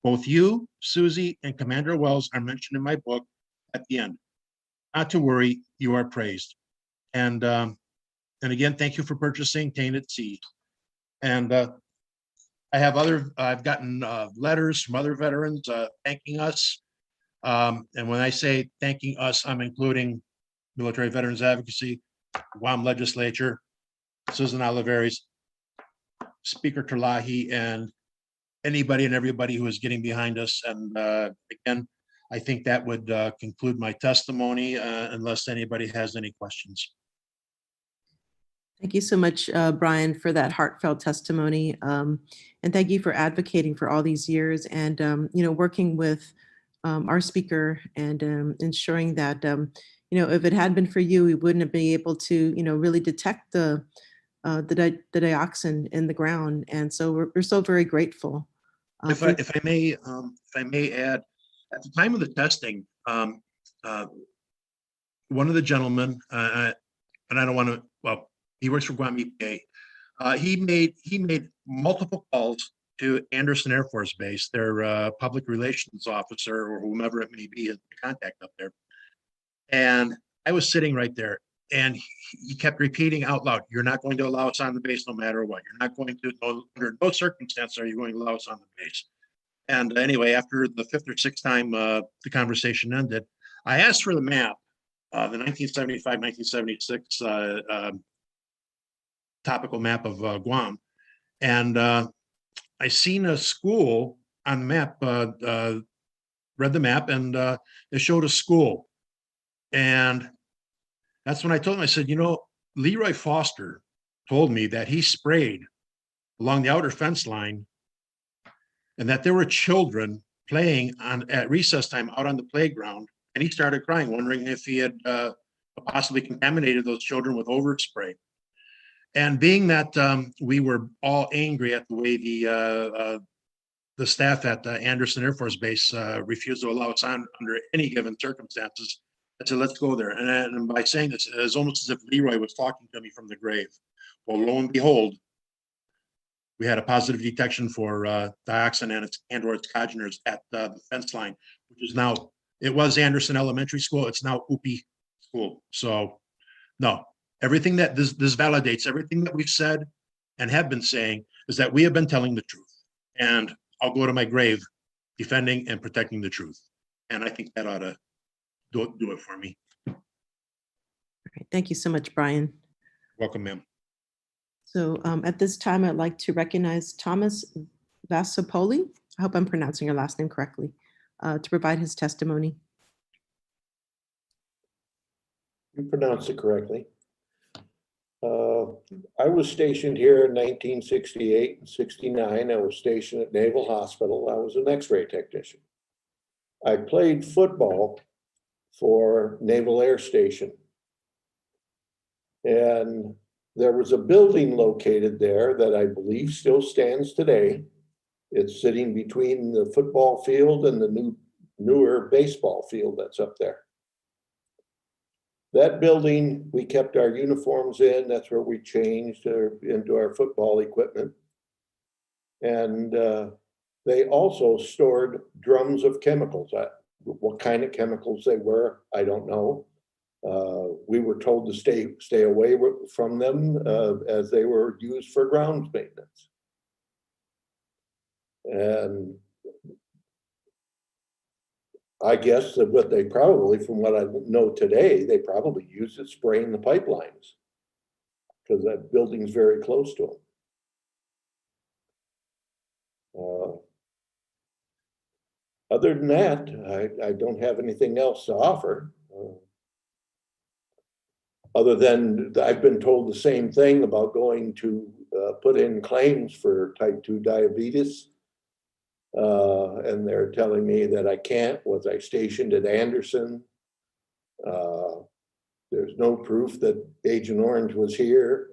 Both you, Susie, and Commander Wells are mentioned in my book at the end. Not to worry, you are praised." And again, thank you for purchasing Tainted Seas. And I've gotten letters from other veterans thanking us. And when I say thanking us, I'm including Military Veterans Advocacy, Guam Legislature, Susan Oliveris, Speaker Terlaje, and anybody and everybody who is getting behind us. And again, I think that would conclude my testimony unless anybody has any questions. Thank you so much, Brian, for that heartfelt testimony. And thank you for advocating for all these years and, working with our speaker and ensuring that, if it had been for you, we wouldn't have been able to, really detect the dioxin in the ground. And so we're so very grateful. If I may add, at the time of the testing, one of the gentlemen, and I don't want to, well, he works for Guam EPA. He made multiple calls to Anderson Air Force Base, their public relations officer or whomever it may be, the contact up there. And I was sitting right there, and he kept repeating out loud, "You're not going to allow us on the base no matter what. You're not going to, under no circumstance are you going to allow us on the base." And anyway, after the fifth or sixth time the conversation ended, I asked for the map, the 1975-1976 topical map of Guam. And I seen a school on the map, read the map, and it showed a school. And that's when I told him, I said, Leroy Foster told me that he sprayed along the outer fence line and that there were children playing at recess time out on the playground. And he started crying, wondering if he had possibly contaminated those children with overspray. And being that we were all angry at the way the staff at Anderson Air Force Base refused to allow us on under any given circumstances, I said, let's go there. And by saying this, it was almost as if Leroy was talking to me from the grave. Well, lo and behold, we had a positive detection for dioxin and or its congeners at the fence line, which is now, it was Anderson Elementary School. It's now UPI School. So no, everything that this validates, everything that we've said and have been saying is that we have been telling the truth. And I'll go to my grave defending and protecting the truth. And I think that ought to do it for me. All right, thank you so much, Brian. Welcome, ma'am. So at this time, I'd like to recognize Thomas Vasopoli, I hope I'm pronouncing your last name correctly, to provide his testimony. You pronounced it correctly. I was stationed here in 1968 and 69. I was stationed at Naval Hospital. I was an X-ray technician. I played football for Naval Air Station. And there was a building located there that I believe still stands today. It's sitting between the football field and the newer baseball field that's up there. That building, we kept our uniforms in. That's where we changed into our football equipment. And they also stored drums of chemicals. What kind of chemicals they were, I don't know. We were told to stay away from them as they were used for grounds maintenance. And I guess that what they probably, from what I know today, they probably used it spraying the pipelines because that building's very close to them. Other than that, I don't have anything else to offer. Other than I've been told the same thing about going to put in claims for type 2 diabetes. And they're telling me that I can't. Was I stationed at Anderson? There's no proof that Agent Orange was here.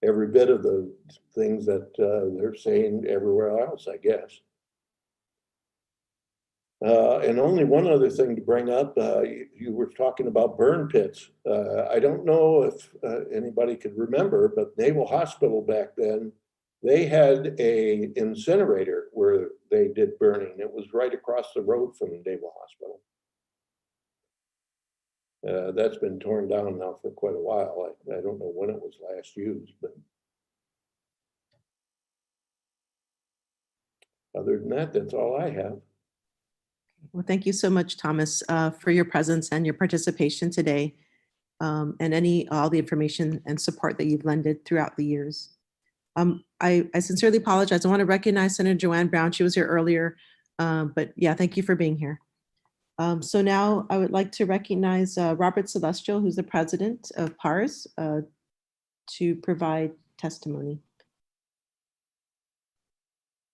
Every bit of the things that they're saying everywhere else, I guess. And only one other thing to bring up, you were talking about burn pits. I don't know if anybody could remember, but Naval Hospital back then, they had a incinerator where they did burning. It was right across the road from the Naval Hospital. That's been torn down now for quite a while. I don't know when it was last used, but other than that, that's all I have. Well, thank you so much, Thomas, for your presence and your participation today, and all the information and support that you've lended throughout the years. I sincerely apologize. I want to recognize Senator Joanne Brown. She was here earlier, but yeah, thank you for being here. So now I would like to recognize Robert Celestio, who's the president of PARS, to provide testimony.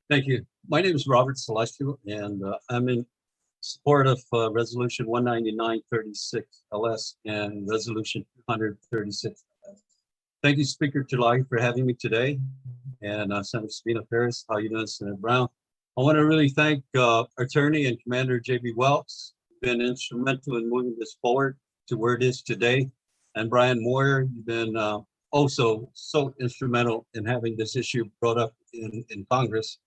Thank you. My name is Robert Celestio, and I'm in support of Resolution 19936 LS and Resolution 236 LS. Thank you, Speaker Terlaje, for having me today, and Senator Sabina Flores. How you doing, Senator Brown? I want to really thank Attorney and Commander J.B. Welks, been instrumental in moving this forward to where it is today, and Brian Moyer, you've been also so instrumental in having this issue brought up in Congress.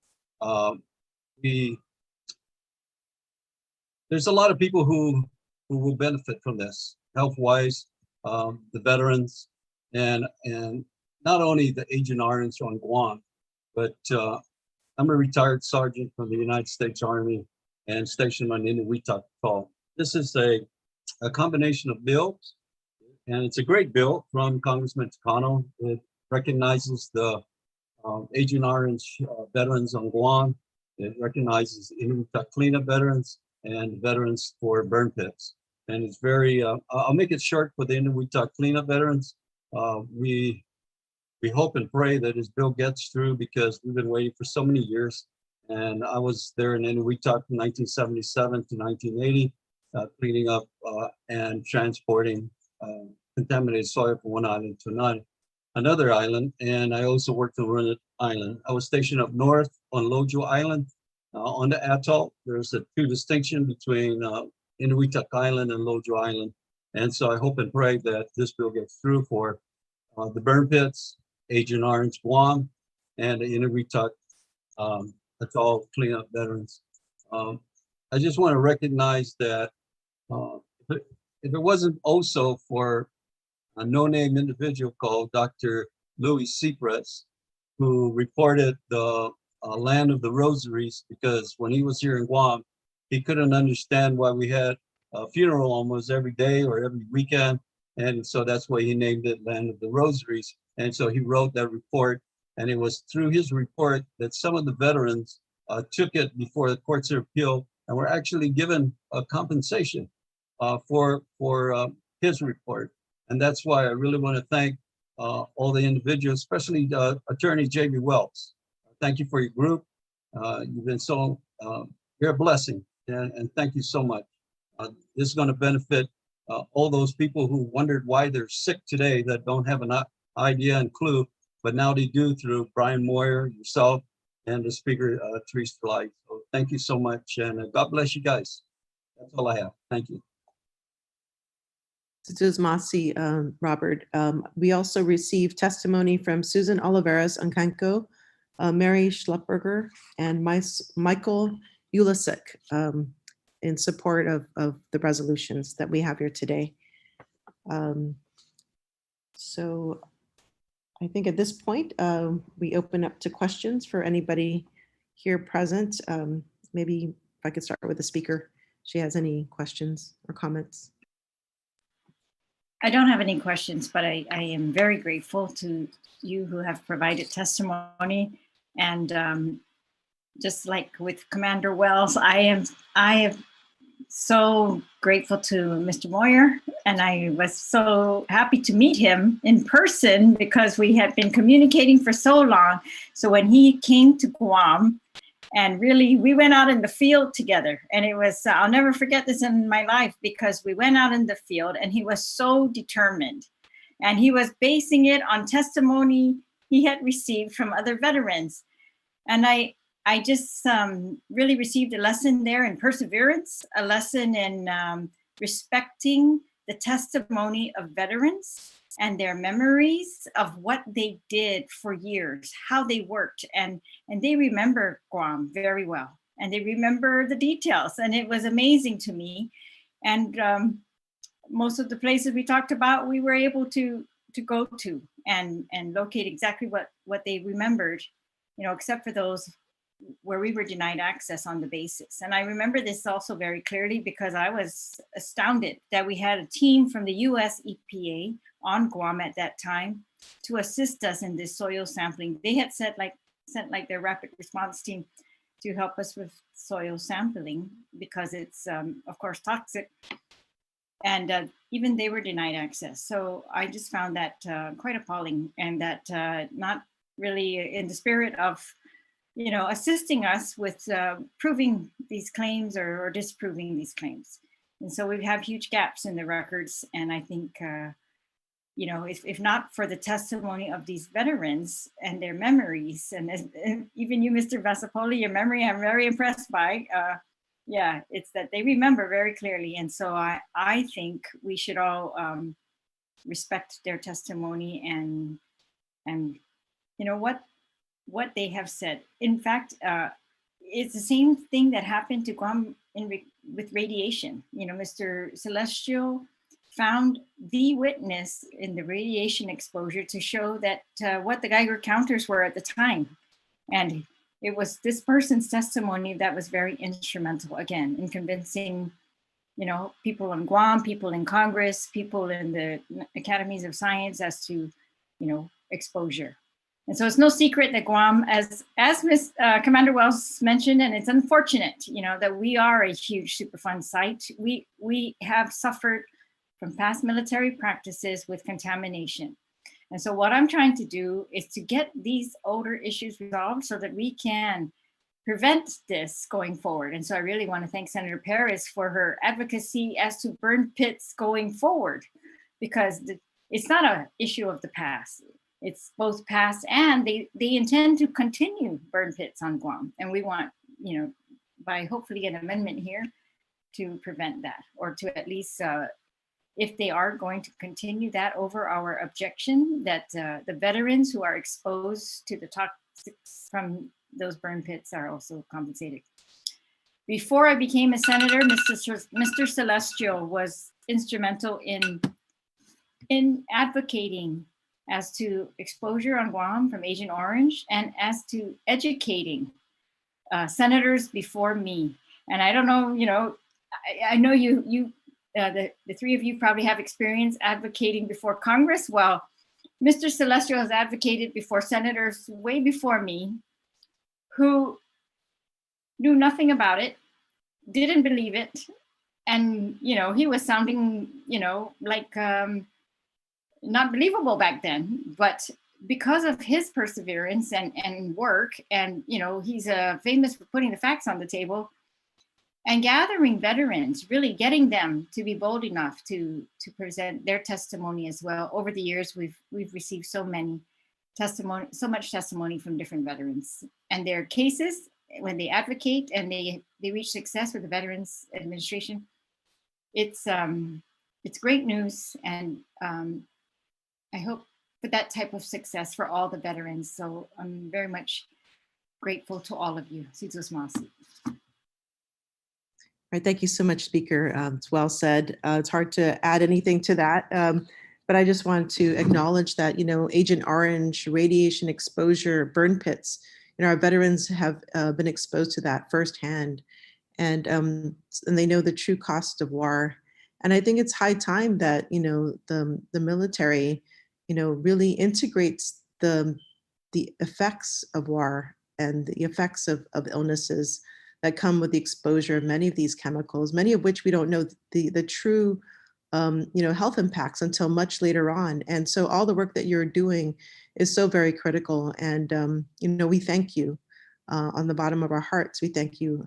There's a lot of people who will benefit from this, health-wise, the veterans, and not only the Agent Orange on Guam, but I'm a retired sergeant from the United States Army and stationed on Inuitak Atoll. This is a combination of bills, and it's a great bill from Congressman Takano. It recognizes the Agent Orange veterans on Guam. It recognizes Inuitak cleanup veterans and veterans for burn pits. And it's very, I'll make it short for the Inuitak cleanup veterans. We hope and pray that this bill gets through because we've been waiting for so many years. And I was there in Inuitak from 1977 to 1980, cleaning up and transporting contaminated soil from one island to another island. And I also worked on Runit Island. I was stationed up north on Lojo Island on the atoll. There's a true distinction between Inuitak Island and Lojo Island. And so I hope and pray that this bill gets through for the burn pits, Agent Orange Guam, and the Inuitak Atoll cleanup veterans. I just want to recognize that if it wasn't also for a no-name individual called Dr. Louis Seacrest, who reported the land of the rosaries, because when he was here in Guam, he couldn't understand why we had a funeral almost every day or every weekend. And so that's why he named it Land of the Rosaries. And so he wrote that report. And it was through his report that some of the veterans took it before the courts of appeal and were actually given a compensation for his report. And that's why I really want to thank all the individuals, especially Attorney J.B. Wells. Thank you for your group. You've been so, you're a blessing. And thank you so much. This is going to benefit all those people who wondered why they're sick today that don't have an idea and clue, but now they do through Brian Moyer, yourself, and the speaker, Therese M. So thank you so much, and God bless you guys. That's all I have. Thank you. Masi, Robert. We also received testimony from Susan Oliveras Ancanco, Mary Schlepperger, and Michael Ulasek in support of the resolutions that we have here today. So I think at this point, we open up to questions for anybody here present. Maybe if I could start with the speaker. She has any questions or comments? I don't have any questions, but I am very grateful to you who have provided testimony. And just like with Commander Wells, I am so grateful to Mr. Moyer, and I was so happy to meet him in person because we had been communicating for so long. So when he came to Guam, and really we went out in the field together, and it was, I'll never forget this in my life, because we went out in the field and he was so determined, and he was basing it on testimony he had received from other veterans. And I just really received a lesson there in perseverance, a lesson in respecting the testimony of veterans and their memories of what they did for years, how they worked, and they remember Guam very well, and they remember the details, and it was amazing to me. And most of the places we talked about, we were able to go to and locate exactly what they remembered, except for those where we were denied access on the basis. And I remember this also very clearly because I was astounded that we had a team from the US EPA on Guam at that time to assist us in this soil sampling. They had sent their rapid response team to help us with soil sampling because it's of course toxic. And even they were denied access. So I just found that quite appalling, and that not really in the spirit of assisting us with proving these claims or disproving these claims. And so we have huge gaps in the records. And I think, if not for the testimony of these veterans and their memories, and even you, Mr. Vasapoli, your memory, I'm very impressed by. It's that they remember very clearly. And so I think we should all respect their testimony and what they have said. In fact, it's the same thing that happened to Guam with radiation. Mr. Celestio found the witness in the radiation exposure to show that what the Geiger counters were at the time. And it was this person's testimony that was very instrumental, again, in convincing, people in Guam, people in Congress, people in the academies of science as to, exposure. And so it's no secret that Guam, as Ms. Commander Wells mentioned, and it's unfortunate, that we are a huge Superfund site. We have suffered from past military practices with contamination. And so what I'm trying to do is to get these older issues resolved so that we can prevent this going forward. And so I really want to thank Senator Perez for her advocacy as to burn pits going forward, because it's not an issue of the past. It's both past and they intend to continue burn pits on Guam. And we want, by hopefully an amendment here to prevent that, or to at least, if they are going to continue that, over our objection that the veterans who are exposed to the toxics from those burn pits are also compensated. Before I became a senator, Mr. Celestio was instrumental in advocating as to exposure on Guam from Agent Orange, and as to educating senators before me. And I don't know, I know the three of you probably have experience advocating before Congress. Well, Mr. Celestio has advocated before senators way before me who knew nothing about it, didn't believe it. And, he was sounding, like not believable back then. But because of his perseverance and work, and, he's famous for putting the facts on the table and gathering veterans, really getting them to be bold enough to present their testimony as well. Over the years, we've received so much testimony from different veterans and their cases when they advocate and they reach success with the Veterans Administration. It's great news, and I hope for that type of success for all the veterans. So I'm very much grateful to all of you. Right, thank you so much, Speaker. It's well said. It's hard to add anything to that, but I just want to acknowledge that, Agent Orange, radiation exposure, burn pits, our veterans have been exposed to that firsthand, and they know the true cost of war. And I think it's high time that, the military, really integrates the effects of war and the effects of illnesses that come with the exposure of many of these chemicals, many of which we don't know the true, health impacts until much later on. And so all the work that you're doing is so very critical. And, we thank you on the bottom of our hearts. We thank you,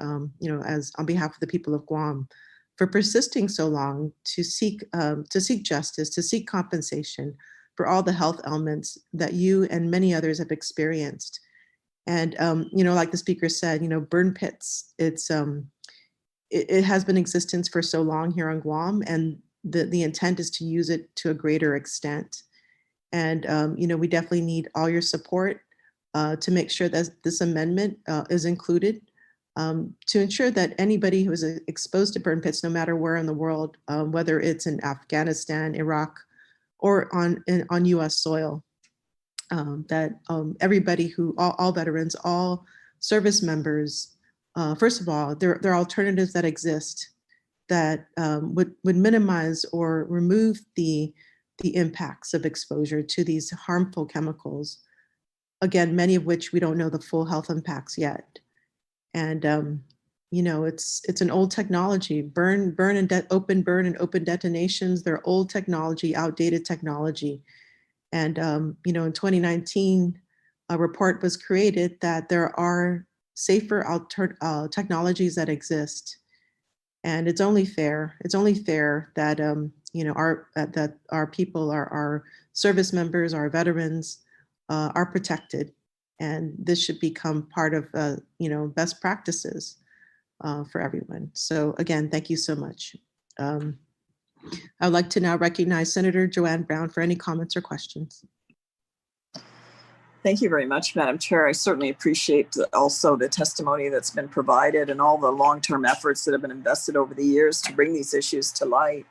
as on behalf of the people of Guam, for persisting so long to seek justice, to seek compensation for all the health ailments that you and many others have experienced. And, like the speaker said, burn pits, it has been in existence for so long here on Guam, and the intent is to use it to a greater extent. And, we definitely need all your support to make sure that this amendment is included, to ensure that anybody who is exposed to burn pits, no matter where in the world, whether it's in Afghanistan, Iraq, or on US soil, that everybody all veterans, all service members, first of all, there are alternatives that exist that would minimize or remove the impacts of exposure to these harmful chemicals. Again, many of which we don't know the full health impacts yet. And it's an old technology. Open burn and open detonations. They're old technology, outdated technology. And, in 2019, a report was created that there are safer technologies that exist. And it's only fair that, our people, our service members, our veterans are protected. And this should become part of, best practices for everyone. So again, thank you so much. I would like to now recognize Senator Joanne Brown for any comments or questions. Thank you very much, Madam Chair. I certainly appreciate also the testimony that's been provided and all the long-term efforts that have been invested over the years to bring these issues to light.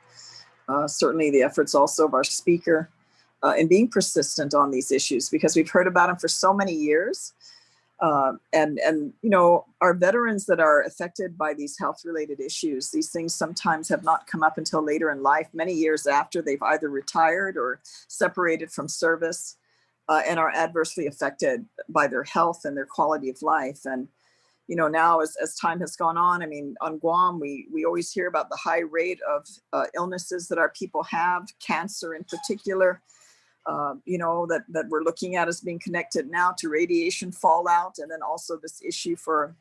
Certainly the efforts also of our speaker in being persistent on these issues, because we've heard about them for so many years. Our veterans that are affected by these health-related issues, these things sometimes have not come up until later in life, many years after they've either retired or separated from service, and are adversely affected by their health and their quality of life. And, now as time has gone on, on Guam, we always hear about the high rate of illnesses that our people have, cancer in particular. That we're looking at as being connected now to radiation fallout, and then also this issue for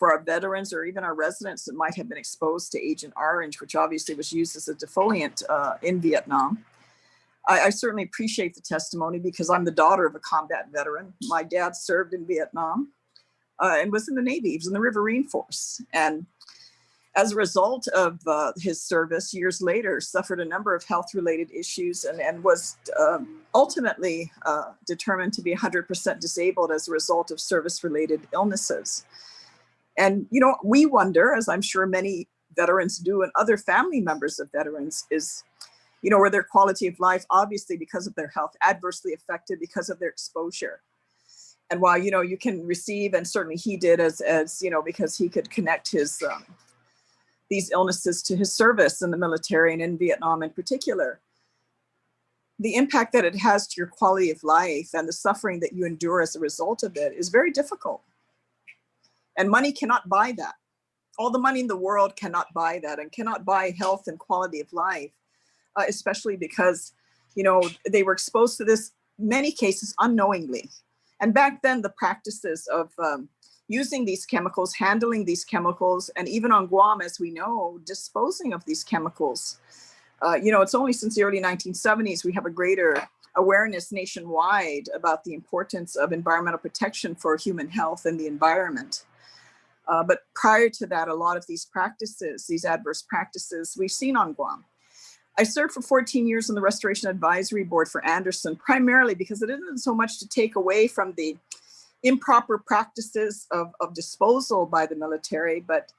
our veterans or even our residents that might have been exposed to Agent Orange, which obviously was used as a defoliant in Vietnam. I certainly appreciate the testimony because I'm the daughter of a combat veteran. My dad served in Vietnam and was in the Navy. He was in the Riverine Force. And as a result of his service, years later, suffered a number of health-related issues and was ultimately determined to be 100% disabled as a result of service-related illnesses. And, we wonder, as I'm sure many veterans do and other family members of veterans, is, or their quality of life, obviously because of their health, adversely affected because of their exposure. And while, you can receive, and certainly he did as because he could connect his, these illnesses to his service in the military and in Vietnam in particular, the impact that it has to your quality of life and the suffering that you endure as a result of it is very difficult. And money cannot buy that. All the money in the world cannot buy that, and cannot buy health and quality of life, especially because, they were exposed to this, many cases unknowingly. And back then, the practices of using these chemicals, handling these chemicals, and even on Guam, as we know, disposing of these chemicals. It's only since the early 1970s we have a greater awareness nationwide about the importance of environmental protection for human health and the environment. But prior to that, a lot of these practices, these adverse practices, we've seen on Guam. I served for 14 years on the Restoration Advisory Board for Anderson, primarily because it isn't so much to take away from the improper practices of disposal by the military, but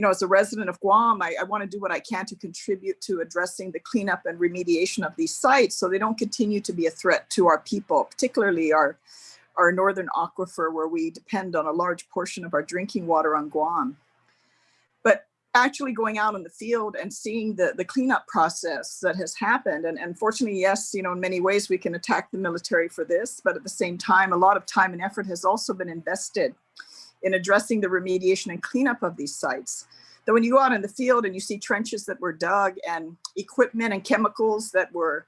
as a resident of Guam, I want to do what I can to contribute to addressing the cleanup and remediation of these sites so they don't continue to be a threat to our people, particularly our northern aquifer, where we depend on a large portion of our drinking water on Guam. But actually going out in the field and seeing the cleanup process that has happened, and unfortunately, yes, in many ways we can attack the military for this, but at the same time, a lot of time and effort has also been invested in addressing the remediation and cleanup of these sites. That when you go out in the field and you see trenches that were dug and equipment and chemicals that were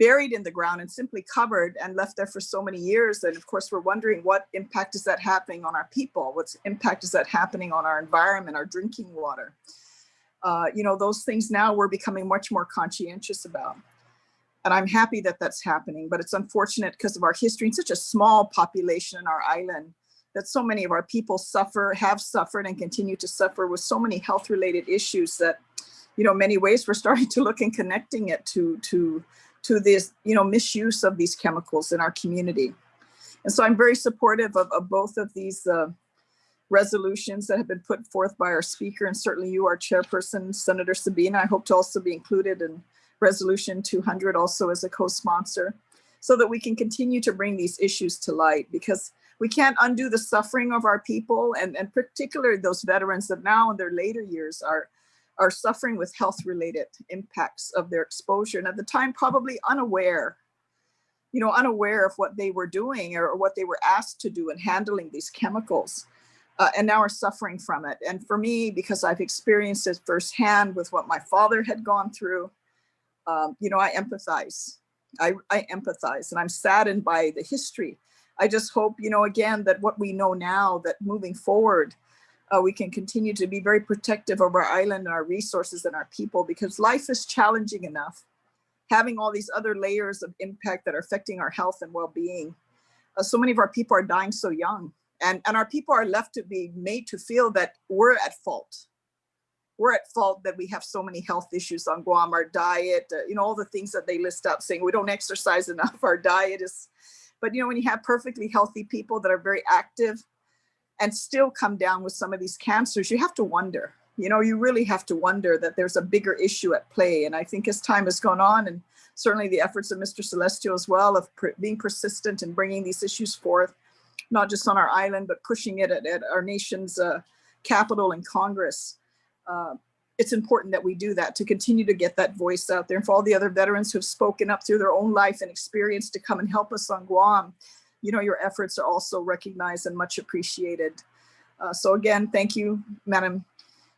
buried in the ground and simply covered and left there for so many years, and of course we're wondering what impact is that having on our people? What impact is that happening on our environment, our drinking water? Those things now we're becoming much more conscientious about. And I'm happy that that's happening, but it's unfortunate because of our history and such a small population in our island, that so many of our people have suffered and continue to suffer with so many health related issues that, many ways we're starting to look and connecting it to this, misuse of these chemicals in our community. And so I'm very supportive of both of these resolutions that have been put forth by our speaker, and certainly you, our chairperson, Senator Sabina. I hope to also be included in Resolution 200 also as a co-sponsor, so that we can continue to bring these issues to light, because we can't undo the suffering of our people, and particularly those veterans that now in their later years are suffering with health-related impacts of their exposure, and at the time probably unaware of what they were doing or what they were asked to do in handling these chemicals, and now are suffering from it. And for me, because I've experienced it firsthand with what my father had gone through, I empathize. I empathize, and I'm saddened by the history. I just hope, again, that what we know now, that moving forward, we can continue to be very protective of our island and our resources and our people, because life is challenging enough. Having all these other layers of impact that are affecting our health and well-being. So many of our people are dying so young, and our people are left to be made to feel that we're at fault. We're at fault that we have so many health issues on Guam, our diet, all the things that they list out saying we don't exercise enough, our diet is, but when you have perfectly healthy people that are very active and still come down with some of these cancers, you have to wonder, you really have to wonder that there's a bigger issue at play. And I think as time has gone on, and certainly the efforts of Mr. Celestio as well, of being persistent and bringing these issues forth, not just on our island, but pushing it at our nation's capital and Congress. It's important that we do that to continue to get that voice out there. And for all the other veterans who have spoken up through their own life and experience to come and help us on Guam, your efforts are also recognized and much appreciated. So again, thank you, Madam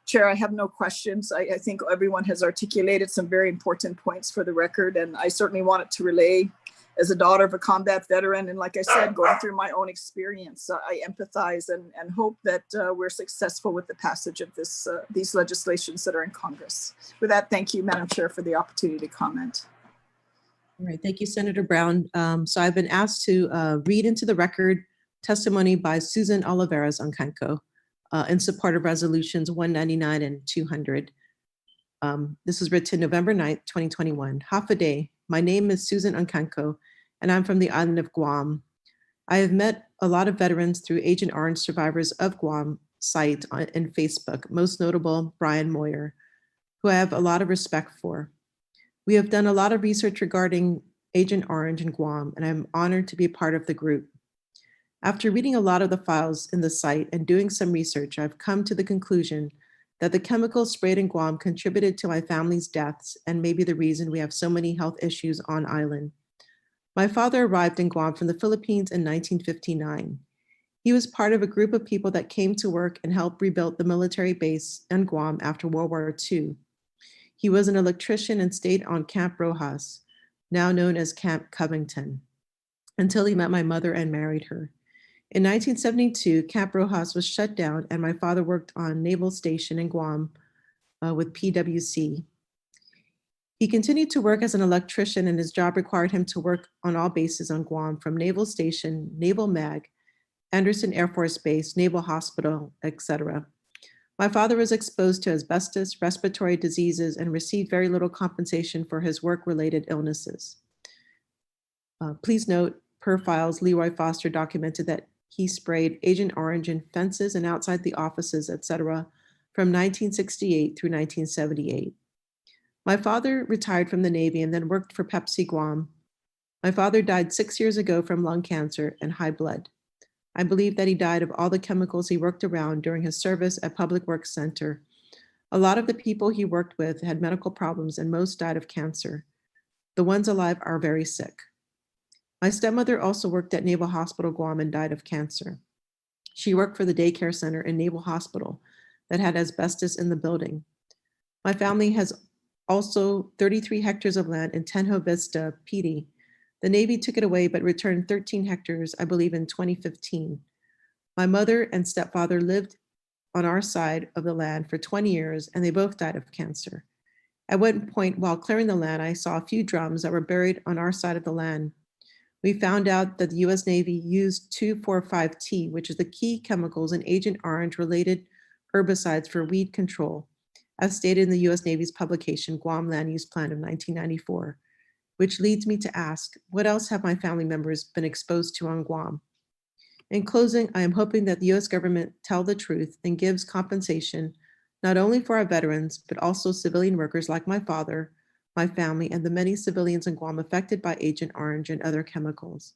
Chair. I have no questions. I think everyone has articulated some very important points for the record, and I certainly wanted to relay as a daughter of a combat veteran, and like I said, going through my own experience, I empathize and hope that we're successful with the passage of these legislations that are in Congress. With that, thank you, Madam Chair, for the opportunity to comment. All right, thank you, Senator Brown. So I've been asked to read into the record testimony by Susan Olivares Oncanco in support of resolutions 199 and 200. This was written November 9th, 2021. Hafa my name is Susan Oncanco, and I'm from the island of Guam. I have met a lot of veterans through Agent Orange Survivors of Guam site in Facebook, most notable Brian Moyer, who I have a lot of respect for. We have done a lot of research regarding Agent Orange in Guam, and I'm honored to be a part of the group. After reading a lot of the files in the site and doing some research, I've come to the conclusion that the chemicals sprayed in Guam contributed to my family's deaths and may be the reason we have so many health issues on island. My father arrived in Guam from the Philippines in 1959. He was part of a group of people that came to work and helped rebuild the military base in Guam after World War II. He was an electrician and stayed on Camp Rojas, now known as Camp Covington, until he met my mother and married her. In 1972, Camp Rojas was shut down and my father worked on Naval Station in Guam with PWC. He continued to work as an electrician and his job required him to work on all bases on Guam, from Naval Station, Naval Mag, Anderson Air Force Base, Naval Hospital, etc. My father was exposed to asbestos, respiratory diseases, and received very little compensation for his work-related illnesses. Please note, per files, Leroy Foster documented that he sprayed Agent Orange in fences and outside the offices, etc., from 1968 through 1978. My father retired from the Navy and then worked for Pepsi Guam. My father died 6 years ago from lung cancer and high blood. I believe that he died of all the chemicals he worked around during his service at Public Works Center. A lot of the people he worked with had medical problems and most died of cancer. The ones alive are very sick. My stepmother also worked at Naval Hospital Guam and died of cancer. She worked for the daycare center in Naval Hospital that had asbestos in the building. My family has also 33 hectares of land in Tenjo Vista, PD. The Navy took it away but returned 13 hectares, I believe, in 2015. My mother and stepfather lived on our side of the land for 20 years and they both died of cancer. At one point while clearing the land, I saw a few drums that were buried on our side of the land. We found out that the US Navy used 2,4,5-T, which is the key chemicals in Agent Orange related herbicides for weed control, as stated in the US Navy's publication, Guam Land Use Plan of 1994, which leads me to ask, what else have my family members been exposed to on Guam? In closing, I am hoping that the US government tell the truth and gives compensation, not only for our veterans, but also civilian workers like my father, my family, and the many civilians in Guam affected by Agent Orange and other chemicals.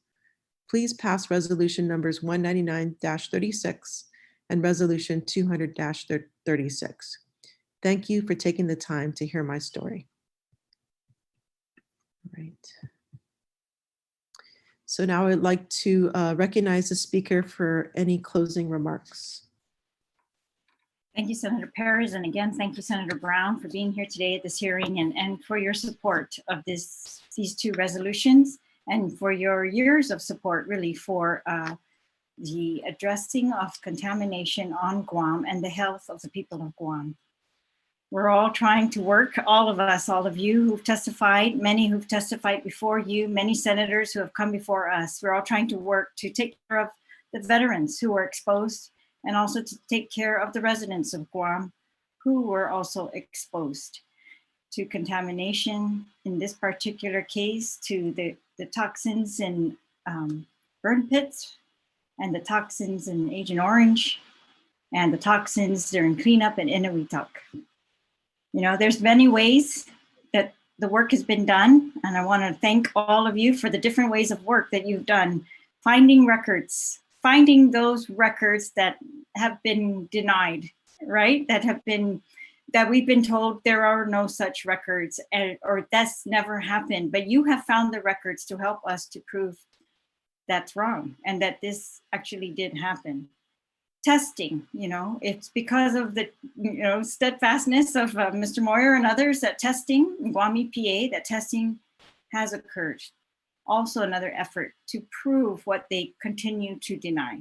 Please pass resolution numbers 199-36 and resolution 200-36. Thank you for taking the time to hear my story. All right. So now I'd like to recognize the speaker for any closing remarks. Thank you, Senator Perez. And again, thank you, Senator Brown, for being here today at this hearing and for your support of these two resolutions and for your years of support really for the addressing of contamination on Guam and the health of the people of Guam. We're all trying to work, all of us, all of you who've testified, many who've testified before you, many senators who have come before us. We're all trying to work to take care of the veterans who were exposed and also to take care of the residents of Guam who were also exposed to contamination, in this particular case, to the toxins in burn pits and the toxins in Agent Orange and the toxins during cleanup in Inuitak. You know, there's many ways that the work has been done, and I want to thank all of you for the different ways of work that you've done, finding records, finding those records that have been denied, right? That we've been told there are no such records or that's never happened, but you have found the records to help us to prove that's wrong and that this actually did happen. Testing, you know, it's because of the, steadfastness of Mr. Moyer and others that testing, Guam EPA, that testing has occurred. Also another effort to prove what they continue to deny.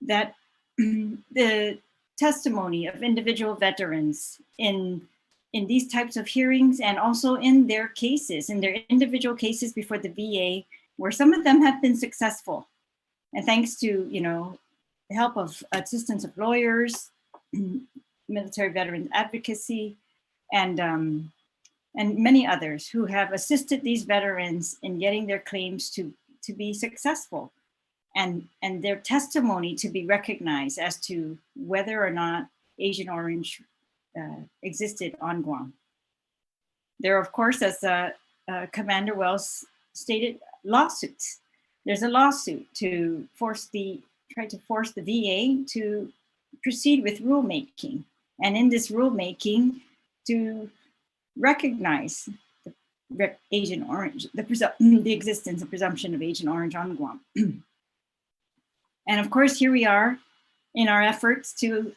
That the testimony of individual veterans in these types of hearings and also in their cases, in their individual cases before the VA, where some of them have been successful. And thanks to, the help of assistance of lawyers, military veterans advocacy, and many others who have assisted these veterans in getting their claims to be successful and their testimony to be recognized as to whether or not Agent Orange existed on Guam. There are, of course, as Commander Wells stated, lawsuits. There's a lawsuit to try to force the VA to proceed with rulemaking. And in this rulemaking, to recognize Agent Orange, the existence and presumption of Agent Orange on Guam. And of course, here we are in our efforts to,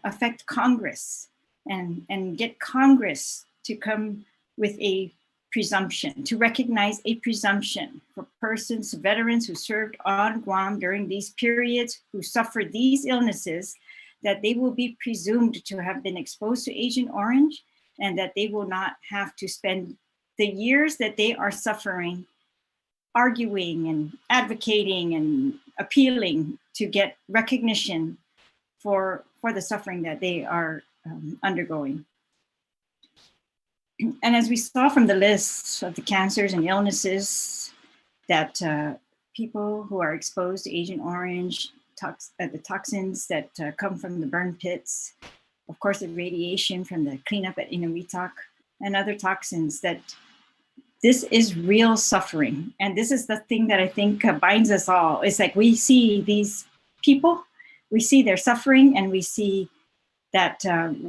affect Congress and get Congress to come with a presumption, to recognize a presumption for persons, veterans who served on Guam during these periods, who suffered these illnesses, that they will be presumed to have been exposed to Agent Orange, and that they will not have to spend the years that they are suffering arguing and advocating and appealing to get recognition for the suffering that they are undergoing. And as we saw from the list of the cancers and illnesses that people who are exposed to Agent Orange, the toxins that come from the burn pits, of course, the radiation from the cleanup at Inuitak, and other toxins, that this is real suffering. And this is the thing that I think binds us all. It's like we see these people, we see their suffering, and we see that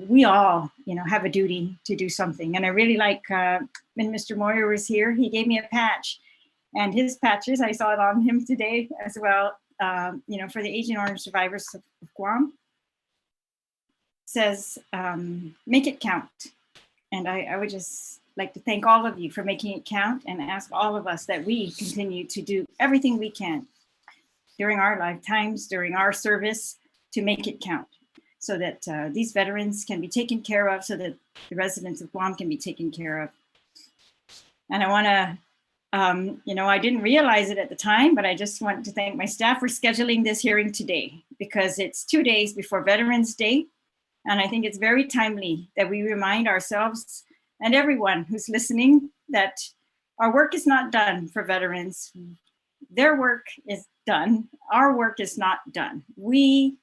we all, have a duty to do something. And I really like when Mr. Moyer was here, he gave me a patch, and his patches, I saw it on him today as well, for the Agent Orange survivors of Guam, says, make it count. And I would just like to thank all of you for making it count, and ask all of us that we continue to do everything we can during our lifetimes, during our service, to make it count, so that these veterans can be taken care of, so that the residents of Guam can be taken care of. And I want to, I didn't realize it at the time, but I just want to thank my staff for scheduling this hearing today, because it's 2 days before Veterans Day. And I think it's very timely that we remind ourselves and everyone who's listening that our work is not done for veterans. Their work is done. Our work is not done. We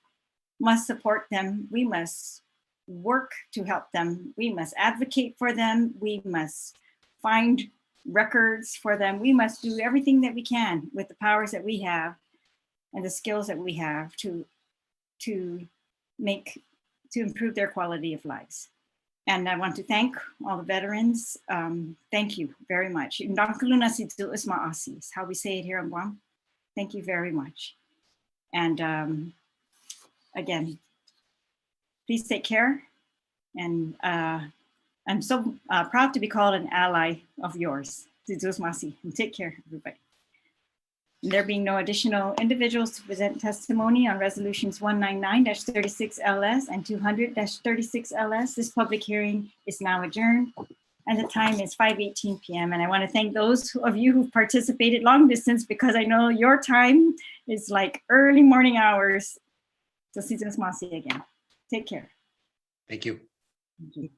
must support them. We must work to help them. We must advocate for them. We must find records for them. We must do everything that we can with the powers that we have and the skills that we have to improve their quality of lives. And I want to thank all the veterans. Thank you very much. Is how we say it here in Guam. Thank you very much. And again, please take care. And I'm so proud to be called an ally of yours. Take care, everybody. And there being no additional individuals to present testimony on resolutions 199-36LS and 200-36LS, this public hearing is now adjourned, and the time is 5:18 p.m. And I want to thank those of you who participated long distance, because I know your time is like early morning hours. So see you again. Take care. Thank you. Thank you.